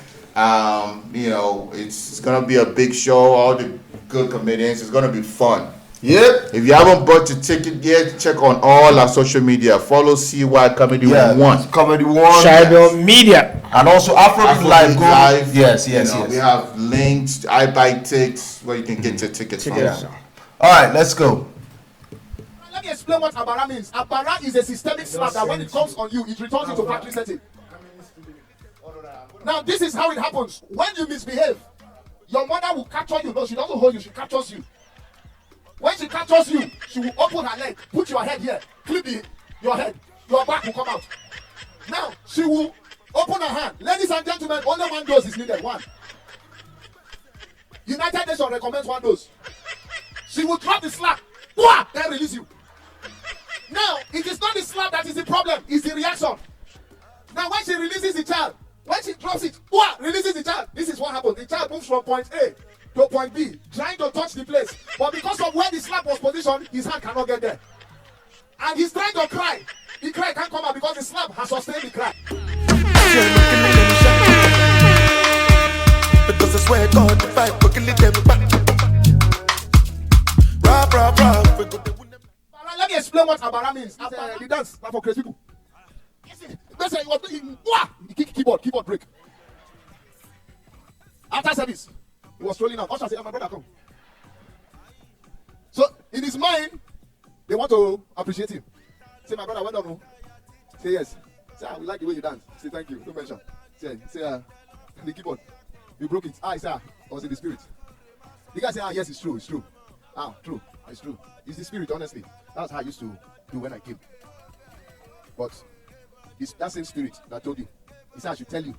[SPEAKER 4] It's gonna be a big show. All the good comedians. It's gonna be fun.
[SPEAKER 3] Yep.
[SPEAKER 4] If you haven't bought your ticket yet, check on all our social media. Follow CY Comedy One.
[SPEAKER 3] Comedy One.
[SPEAKER 2] Shadow Media.
[SPEAKER 3] And also AfroBeat Live. Go.
[SPEAKER 4] Live.
[SPEAKER 3] Yes.
[SPEAKER 4] You know, we have links, I buy tickets where you can get your tickets from.
[SPEAKER 3] Yeah. All right. Let's go.
[SPEAKER 7] Let me explain what Abara means. Abara is a systemic slap that when it comes on you, it returns into factory setting. Now, this is how it happens. When you misbehave, your mother will capture you. No, she doesn't hold you, she captures you. When she captures you, she will open her leg, put your head here, clip your head, your back will come out. Now, she will open her hand. Ladies and gentlemen, only one dose is needed. One. United Nations recommends one dose. She will drop the slap, then release you. Now, it is not the slap that is the problem, it's the reaction. Now, when she releases the child, when she drops it, releases the child, this is what happens. The child moves from point A to point B, trying to touch the place. But because of where the slap was positioned, his hand cannot get there. And he's trying to cry. The cry can't come out because the slap has sustained the cry.
[SPEAKER 6] Because I swear God, if I could kill them back. Rah.
[SPEAKER 7] Let me explain what Abara means. The dance for crazy people. Listen, he was doing keyboard break. After service, he was strolling out. Usher said, "My brother, come." So in his mind, they want to appreciate him. Say, "My brother, well done." Say yes. Say, "I like the way you dance." Say, "Thank you." Don't mention. Say, the keyboard. You broke it. I was in the spirit. The guy said, "Yes, it's true. It's true. True. It's true. It's the spirit, honestly. That's how I used to do when I came. But it's that same spirit that told you. He said, I should tell you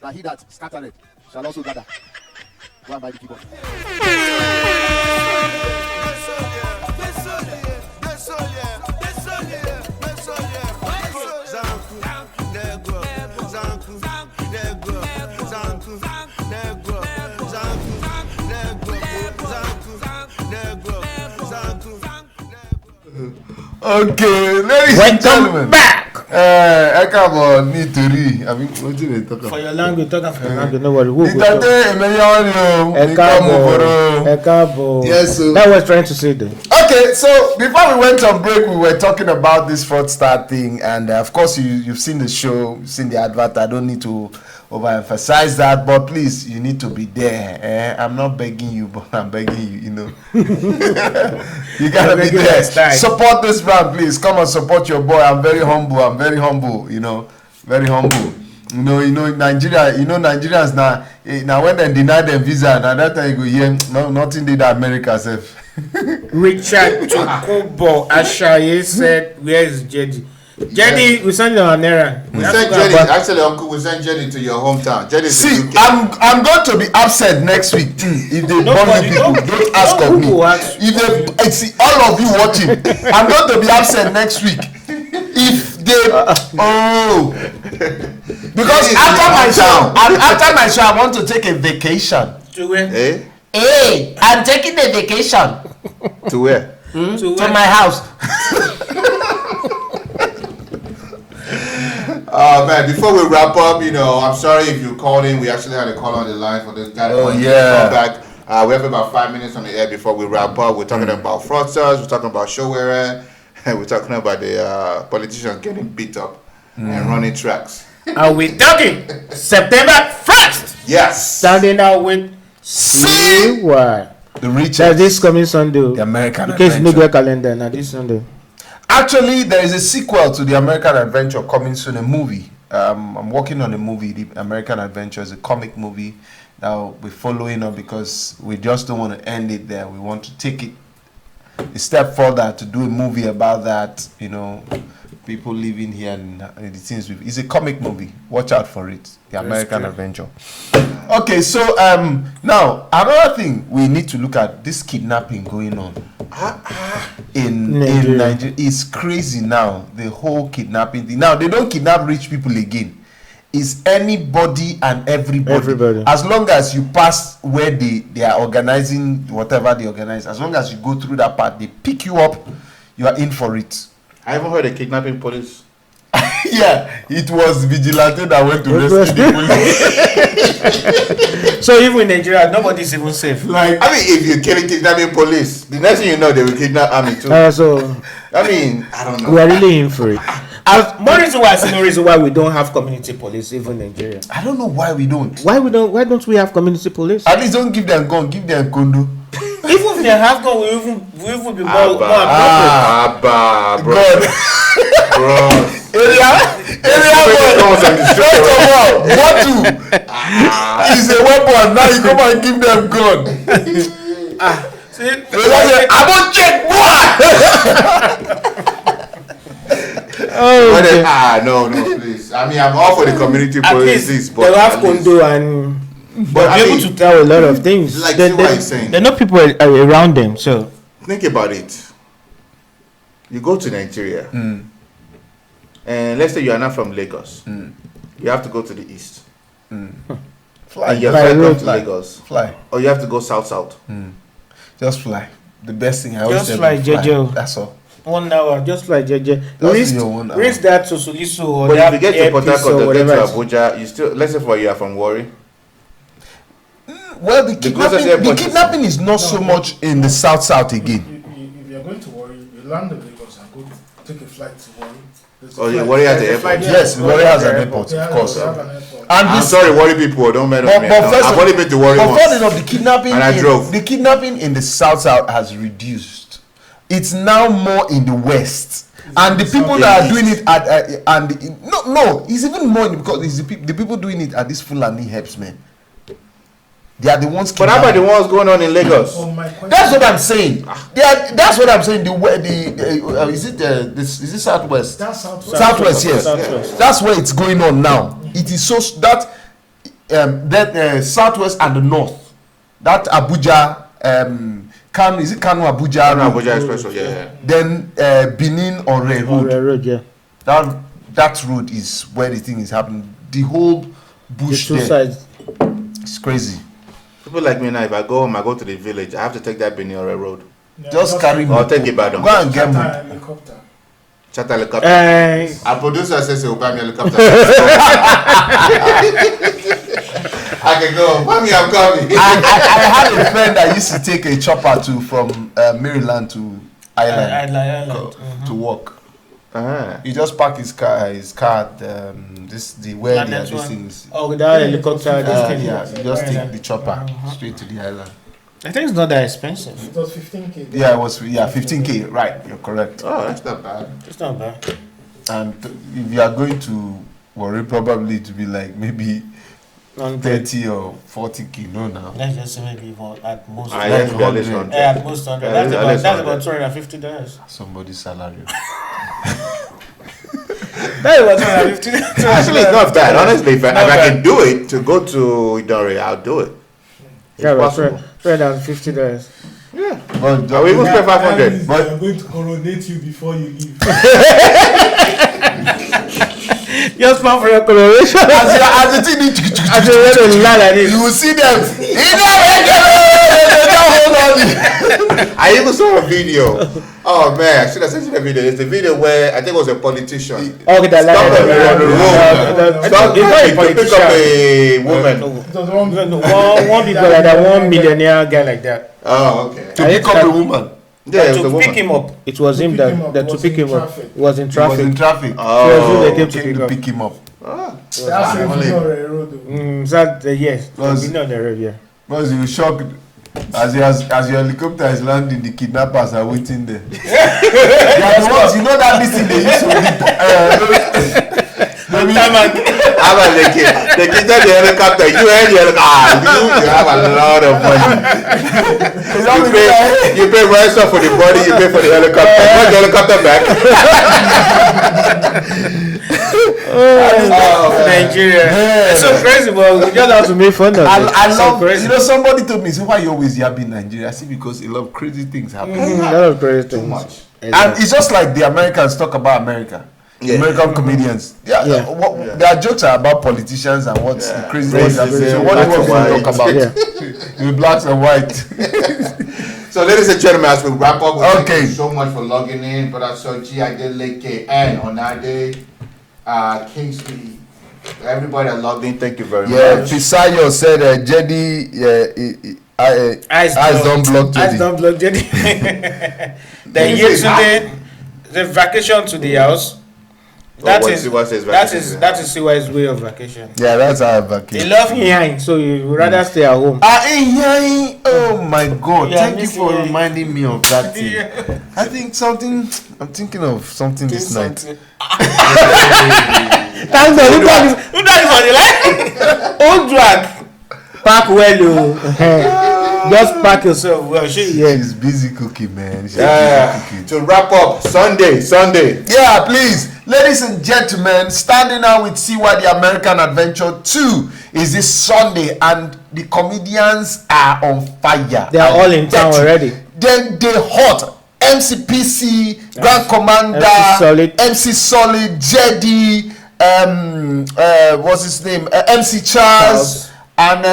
[SPEAKER 7] that he that scattered shall also gather. Go and buy the keyboard."
[SPEAKER 3] Okay, ladies and gentlemen.
[SPEAKER 2] back.
[SPEAKER 3] I come on nítorí. I mean, what did they talk
[SPEAKER 2] For
[SPEAKER 3] about?
[SPEAKER 2] your language, talking for your language, no worry.
[SPEAKER 3] Ìtàdé èmẹ́yàn ni o. Yes, so.
[SPEAKER 2] That was trying to say though.
[SPEAKER 3] Okay, so before we went on break, we were talking about this fraudster thing, and of course, you've seen the show, you've seen the advert. I don't need to overemphasize that, but please, you need to be there. I'm not begging you, but I'm begging you. You know, you gotta be there. Support this brand, please. Come and support your boy. I'm very humble. You know, very humble. You know, Nigeria. You know, Nigerians now when they deny them visa, and that time you go hear nothing did America self.
[SPEAKER 2] Richard Tukubo Ashaye said, "Where is Jedi? Jedi, we send you on errand.
[SPEAKER 4] We send Jedi. Actually, Uncle, we send Jedi to your hometown. Jedi.
[SPEAKER 3] See, I'm going to be absent next week. If they burn you people, don't ask of me. If they see all of you watching, I'm going to be absent next week. If they because after my show, I want to take a vacation.
[SPEAKER 2] To where?
[SPEAKER 3] Hey, I'm taking a vacation.
[SPEAKER 4] To where?
[SPEAKER 2] To
[SPEAKER 3] my house.
[SPEAKER 4] Man, before we wrap up, I'm sorry if you called in. We actually had a call on the line for this guy.
[SPEAKER 3] Oh, yeah.
[SPEAKER 4] Come back. We have about 5 minutes on the air before we wrap up. We're talking about fraudsters. We're talking about showwear. We're talking about the politicians getting beat up and running tracks.
[SPEAKER 2] And we're talking September 1st.
[SPEAKER 4] Yes.
[SPEAKER 2] Starting out with CY.
[SPEAKER 3] The richest.
[SPEAKER 2] That's this coming Sunday.
[SPEAKER 3] The American
[SPEAKER 2] In case you
[SPEAKER 3] Adventure.
[SPEAKER 2] no get calendar, now this Sunday.
[SPEAKER 3] Actually, there is a sequel to the American Adventure coming soon, a movie. I'm working on a movie. The American Adventure is a comic movie. Now we're following up because we just don't want to end it there. We want to take it a step further to do a movie about that. You know, people living here and the things. It's a comic movie. Watch out for it. The American Adventure. Okay, so now another thing we need to look at, this kidnapping going on in Nigeria is crazy now. The whole kidnapping thing. Now they don't kidnap rich people again. It's anybody and everybody. As long as you pass where they are organizing whatever they organize, as long as you go through that part, they pick you up, you are in for it.
[SPEAKER 4] I haven't heard of kidnapping police.
[SPEAKER 3] Yeah, it was vigilante that went to rescue the police.
[SPEAKER 2] So even in Nigeria, nobody's even safe.
[SPEAKER 3] Like,
[SPEAKER 4] I mean, if you kill kidnapping police, the next thing you know, they will kidnap army too.
[SPEAKER 2] So
[SPEAKER 4] I mean, I don't know.
[SPEAKER 2] we are really in for it. More reason why I see no reason why we don't have community police even in Nigeria.
[SPEAKER 3] I don't know why we don't.
[SPEAKER 2] Why don't we have community police?
[SPEAKER 3] At least don't give them gun, give them kondo.
[SPEAKER 2] Even if they have gun, we even be more appropriate.
[SPEAKER 4] Abba, bro.
[SPEAKER 3] God.
[SPEAKER 4] Bro.
[SPEAKER 3] Area boy. First of all, what do? Is a weapon. Now you come and give them gun.
[SPEAKER 2] See,
[SPEAKER 3] I won't check
[SPEAKER 4] No, please. I mean, I'm all for the community
[SPEAKER 2] at
[SPEAKER 4] police,
[SPEAKER 2] least
[SPEAKER 4] but
[SPEAKER 2] they have
[SPEAKER 4] at least-
[SPEAKER 2] condo and
[SPEAKER 4] But
[SPEAKER 2] they're able to tell a lot of things.
[SPEAKER 4] Like what you're saying.
[SPEAKER 2] There are no people around them, so
[SPEAKER 4] Think about it. You go to Nigeria, and let's say you are not from Lagos. You have to go to the east.
[SPEAKER 3] Fly.
[SPEAKER 4] And your
[SPEAKER 2] Fly,
[SPEAKER 4] flight
[SPEAKER 2] road,
[SPEAKER 4] comes to
[SPEAKER 3] fly.
[SPEAKER 4] Lagos.
[SPEAKER 3] Fly.
[SPEAKER 4] Or you have to go south.
[SPEAKER 3] Just fly. The best thing I always
[SPEAKER 2] Just
[SPEAKER 3] say.
[SPEAKER 2] fly, Jeje.
[SPEAKER 3] That's all.
[SPEAKER 2] 1 hour, just like JJ.
[SPEAKER 3] That's your 1 hour.
[SPEAKER 2] Reach that to Suliso or
[SPEAKER 4] But
[SPEAKER 2] that
[SPEAKER 4] if you get to Port
[SPEAKER 2] airpiece
[SPEAKER 4] Harcourt
[SPEAKER 2] or
[SPEAKER 4] or get to
[SPEAKER 2] whatever.
[SPEAKER 4] Abuja, you still, let's say for you are from Warri.
[SPEAKER 3] Well, the
[SPEAKER 4] closest
[SPEAKER 3] kidnapping,
[SPEAKER 4] airport is-
[SPEAKER 3] kidnapping is not so much in the south again.
[SPEAKER 8] If you're going to Warri, you land in Lagos and go take a flight to Warri.
[SPEAKER 4] Oh, yeah, Warri has the airport.
[SPEAKER 3] Yes, Warri has an airport, of course.
[SPEAKER 8] They have an airport.
[SPEAKER 3] And
[SPEAKER 4] I'm
[SPEAKER 3] this,
[SPEAKER 4] sorry, Warri people, don't matter
[SPEAKER 3] but,
[SPEAKER 4] me.
[SPEAKER 3] but first
[SPEAKER 4] I've
[SPEAKER 3] of-
[SPEAKER 4] only been to Warri
[SPEAKER 3] but
[SPEAKER 4] once.
[SPEAKER 3] funny enough, the kidnapping,
[SPEAKER 4] And I drove.
[SPEAKER 3] the kidnapping in the south has reduced. It's now more in the west. And the people that are doing it at no, it's even more in, because it's the people doing it at this Fulani herdsmen. They are the ones.
[SPEAKER 4] But how about the ones going on in Lagos?
[SPEAKER 8] Oh, my question.
[SPEAKER 3] That's what I'm saying. That's what I'm saying. Is it southwest?
[SPEAKER 8] That's southwest.
[SPEAKER 3] Southwest, yes.
[SPEAKER 2] Southwest.
[SPEAKER 3] That's where it's going on now. It is so that southwest and the north. That Abuja, is it Kano Abuja?
[SPEAKER 4] No,
[SPEAKER 3] road?
[SPEAKER 4] Abuja Express, yeah.
[SPEAKER 3] Then Benin or Ore
[SPEAKER 2] On
[SPEAKER 3] Road.
[SPEAKER 2] the road, yeah.
[SPEAKER 3] That road is where the thing is happening. The whole
[SPEAKER 2] The
[SPEAKER 3] bush
[SPEAKER 2] two
[SPEAKER 3] there.
[SPEAKER 2] sides.
[SPEAKER 3] It's crazy.
[SPEAKER 4] People like me now, if I go home, I go to the village, I have to take that Benin Road.
[SPEAKER 8] Yeah,
[SPEAKER 3] Just carry me.
[SPEAKER 4] Or take it back.
[SPEAKER 3] Go and get me.
[SPEAKER 8] Charter helicopter.
[SPEAKER 4] Chat helicopter. Our producer says he'll buy me a helicopter. I can go. Mommy, I'm coming.
[SPEAKER 3] I had a friend that used to take a chopper from Maryland to Island to work. He just parked his car at where
[SPEAKER 2] Landers
[SPEAKER 3] these
[SPEAKER 2] one.
[SPEAKER 3] things.
[SPEAKER 2] Oh, without helicopter, this thing.
[SPEAKER 3] Yeah, you just take the chopper straight to the island.
[SPEAKER 2] I think it's not that expensive.
[SPEAKER 8] It was 15K.
[SPEAKER 3] Yeah, it was 15K. Right, you're correct.
[SPEAKER 4] Oh, that's not bad.
[SPEAKER 2] It's not bad.
[SPEAKER 3] And if you are going to Warri, probably to be like maybe 30 or 40K. No, now.
[SPEAKER 2] Let's just say maybe at most.
[SPEAKER 4] I have to be at least 100.
[SPEAKER 2] At most 100.
[SPEAKER 4] Yeah, at least
[SPEAKER 2] That's
[SPEAKER 4] 100.
[SPEAKER 2] about $250.
[SPEAKER 3] Somebody's salary.
[SPEAKER 2] That's about $250.
[SPEAKER 4] Actually, it's not bad. Honestly, if I can do it to go to Idore, I'll do it.
[SPEAKER 2] Yeah, about
[SPEAKER 4] possible.
[SPEAKER 2] $350.
[SPEAKER 4] Yeah.
[SPEAKER 3] But
[SPEAKER 4] I will even spend 500.
[SPEAKER 8] But I'm going to coronate you before you leave.
[SPEAKER 2] Just pay for your coloration.
[SPEAKER 3] as the thing
[SPEAKER 2] As you read a lot like this.
[SPEAKER 3] you will see them.
[SPEAKER 4] I even saw a video. Oh man, I should have sent you the video. It's the video where I think it was a politician.
[SPEAKER 2] Okay, that
[SPEAKER 4] Stop
[SPEAKER 2] line.
[SPEAKER 4] them on the road. Stop
[SPEAKER 2] It's not a
[SPEAKER 4] to pick up
[SPEAKER 2] politician.
[SPEAKER 4] a woman.
[SPEAKER 8] It was one.
[SPEAKER 2] One people like that, one millionaire guy like that.
[SPEAKER 4] Oh, okay.
[SPEAKER 3] To pick up a woman.
[SPEAKER 4] Yeah, it was a
[SPEAKER 2] To
[SPEAKER 4] woman.
[SPEAKER 2] pick him up, it was him that to pick him up. He was in
[SPEAKER 3] He was
[SPEAKER 2] traffic.
[SPEAKER 3] in traffic.
[SPEAKER 4] Oh,
[SPEAKER 2] they came to
[SPEAKER 3] Came
[SPEAKER 2] pick
[SPEAKER 3] to
[SPEAKER 2] up.
[SPEAKER 3] pick him up.
[SPEAKER 8] That's a road.
[SPEAKER 2] Yes,
[SPEAKER 3] Was-
[SPEAKER 2] we know the road, yeah.
[SPEAKER 3] Because you were shocked as your helicopter is landing, the kidnappers are waiting there. They are the ones, you know that this thing they use
[SPEAKER 4] They kidnapped the helicopter. You and the helicopter. You have a lot of money. You pay ransom for the body. You pay for the helicopter. You want the helicopter back?
[SPEAKER 2] Nigeria. It's so crazy, but we just have to make fun of it.
[SPEAKER 3] I
[SPEAKER 2] So
[SPEAKER 3] love,
[SPEAKER 2] crazy.
[SPEAKER 3] you know, somebody told me, so why you always yapping Nigeria? I see, because a lot of crazy things happen.
[SPEAKER 2] A lot of crazy things.
[SPEAKER 4] much.
[SPEAKER 3] And it's just like the Americans talk about America.
[SPEAKER 4] Yeah.
[SPEAKER 3] American comedians.
[SPEAKER 2] Yeah.
[SPEAKER 3] Their jokes are about politicians and what's the crazy things happening. So
[SPEAKER 4] Racism,
[SPEAKER 3] what do you
[SPEAKER 4] black
[SPEAKER 3] want
[SPEAKER 4] and
[SPEAKER 3] to talk about?
[SPEAKER 2] Yeah.
[SPEAKER 3] With blacks and white.
[SPEAKER 4] So, ladies and gentlemen, as we wrap up, we thank
[SPEAKER 3] Okay.
[SPEAKER 4] you so much for logging in. Brother Soji, Adeleke, and Onade, Kingsley, everybody that logged in, thank you very
[SPEAKER 3] Yeah,
[SPEAKER 4] much.
[SPEAKER 3] Pisayo said Jedi eyes don't block
[SPEAKER 2] Eyes
[SPEAKER 3] Jedi.
[SPEAKER 2] don't block Jedi. Then yesterday, the vacation to the house. That
[SPEAKER 4] what
[SPEAKER 2] is
[SPEAKER 4] Siwa says
[SPEAKER 2] that
[SPEAKER 4] vacation.
[SPEAKER 2] is Siwa's way of vacation.
[SPEAKER 3] Yeah, that's our
[SPEAKER 2] They
[SPEAKER 3] vacation.
[SPEAKER 2] love hearing, so you would rather stay at home.
[SPEAKER 3] Oh my God!
[SPEAKER 2] Yeah,
[SPEAKER 3] Thank you
[SPEAKER 2] missing
[SPEAKER 3] for
[SPEAKER 2] it.
[SPEAKER 3] reminding me of that thing.
[SPEAKER 2] Yeah.
[SPEAKER 3] I think something. I'm thinking of something this night.
[SPEAKER 2] Thank God. Who that is on the line? Old drag. Park well, you. Just park yourself well.
[SPEAKER 3] She's busy cooking, man. She's busy
[SPEAKER 4] Yeah.
[SPEAKER 3] cooking.
[SPEAKER 4] To wrap up, Sunday.
[SPEAKER 3] Yeah, please, ladies and gentlemen, standing out with CY the American Adventure 2 is this Sunday, and the comedians are on fire.
[SPEAKER 2] They are all in town already.
[SPEAKER 3] Then they hot. MCPC, Grand Commander, MC Solid, Jedi, what's his name? MC Charles, and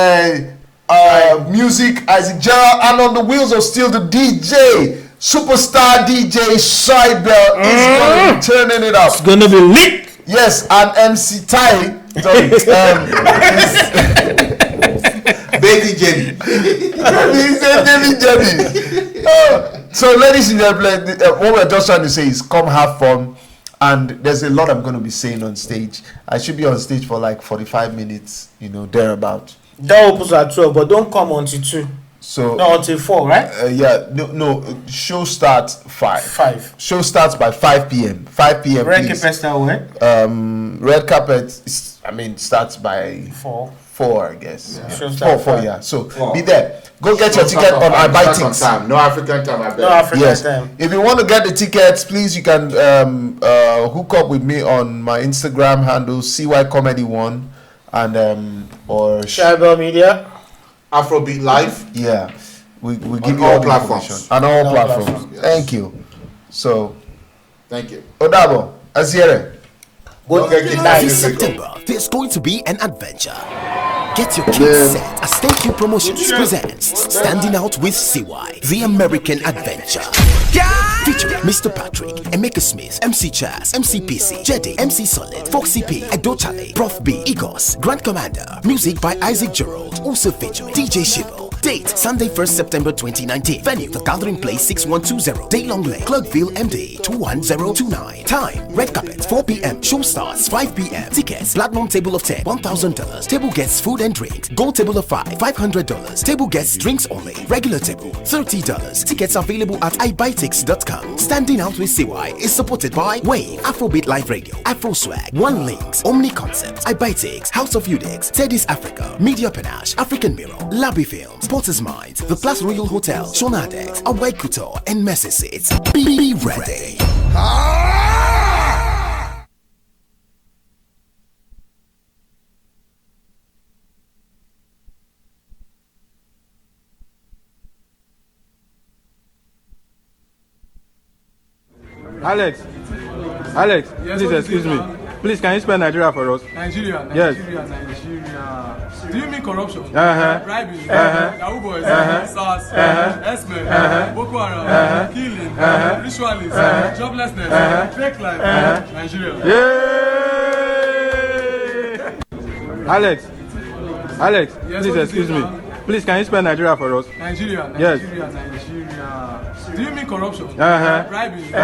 [SPEAKER 3] Music Isaac Gerald, and on the wheels of steel, the DJ, superstar DJ Shybel is going to be turning it up.
[SPEAKER 2] It's gonna be lit.
[SPEAKER 3] Yes, and MC Ty.
[SPEAKER 4] Baby Jenny.
[SPEAKER 3] Baby Jenny. So, ladies and gentlemen, what we're just trying to say is come have fun. And there's a lot I'm going to be saying on stage. I should be on stage for like 45 minutes, thereabout.
[SPEAKER 2] That opens at 12, but don't come until 2.
[SPEAKER 3] So
[SPEAKER 2] no, until 4, right?
[SPEAKER 3] No. Show starts 5.
[SPEAKER 2] 5.
[SPEAKER 3] Show starts by 5 p.m. 5 p.m.
[SPEAKER 2] Red carpet start when?
[SPEAKER 3] Red carpet starts by
[SPEAKER 2] 4.
[SPEAKER 3] 4, I guess.
[SPEAKER 2] Yeah.
[SPEAKER 3] 4, yeah. So be there. Go get your ticket on I Buy Tickets.
[SPEAKER 4] No African time. I bet.
[SPEAKER 2] No African time.
[SPEAKER 3] If you want to get the tickets, please, you can hook up with me on my Instagram handle, CY Comedy1, and or
[SPEAKER 2] Shybel Media,
[SPEAKER 4] AfroBeat Live.
[SPEAKER 3] Yeah, we give
[SPEAKER 4] on
[SPEAKER 3] you
[SPEAKER 4] all
[SPEAKER 3] all the
[SPEAKER 4] platforms.
[SPEAKER 3] information. On all platforms.
[SPEAKER 4] Yes.
[SPEAKER 3] Thank you. So,
[SPEAKER 4] thank you.
[SPEAKER 3] Odabo, Aziere.
[SPEAKER 2] Go get the
[SPEAKER 1] This September, there's going to be an adventure. Get your kids set as Thank You Promotions presents Standing Out with CY, The American Adventure. Featuring Mr. Patrick, Emeka Smith, MC Chaz, MC PC, Jedi, MC Solid, Foxy P, Edochale, Prof B, Egos, Grand Commander. Music by Isaac Gerald. Also featuring DJ Shivo. Date Sunday 1st September 2019. Venue The Gathering Place 6120 Daylong Lane, Clerkville MD 21029. Time Red Carpet 4 p.m. Show starts 5 p.m. Tickets Platinum Table of 10 $1,000. Table gets food and drinks. Gold Table of 5 $500. Table gets drinks only. Regular table $30. Tickets available at ibuytix.com. Standing Out with CY is supported by Wave, AfroBeat Live Radio, Afro Swag, One Links, Omni Concept, ibuytix, House of Udix, Teddy's Africa, Media Panache, African Mirror, Labby Films, Porter's Mind, The Plus Royal Hotel, Shonadex, Away Couture, and Mercy Seats. Be ready.
[SPEAKER 9] Alex,
[SPEAKER 10] yes,
[SPEAKER 9] please excuse me. Please, can you spell Nigeria for us?
[SPEAKER 10] Nigeria.
[SPEAKER 9] Yes.
[SPEAKER 10] Do you mean corruption?
[SPEAKER 9] Bribing,
[SPEAKER 10] Yahoo boys, SARS, S-Men, Boko Haram, killing, ritualists, joblessness, fake life, Nigeria.
[SPEAKER 9] Yay! Alex, Alex,
[SPEAKER 10] Yes,
[SPEAKER 9] please
[SPEAKER 10] what is
[SPEAKER 9] excuse
[SPEAKER 10] it
[SPEAKER 9] me.
[SPEAKER 10] now?
[SPEAKER 9] Please, can you spell Nigeria for us?
[SPEAKER 10] Nigeria.
[SPEAKER 9] Yes.
[SPEAKER 10] Do you mean corruption?
[SPEAKER 9] Uh-huh.
[SPEAKER 10] Bribery?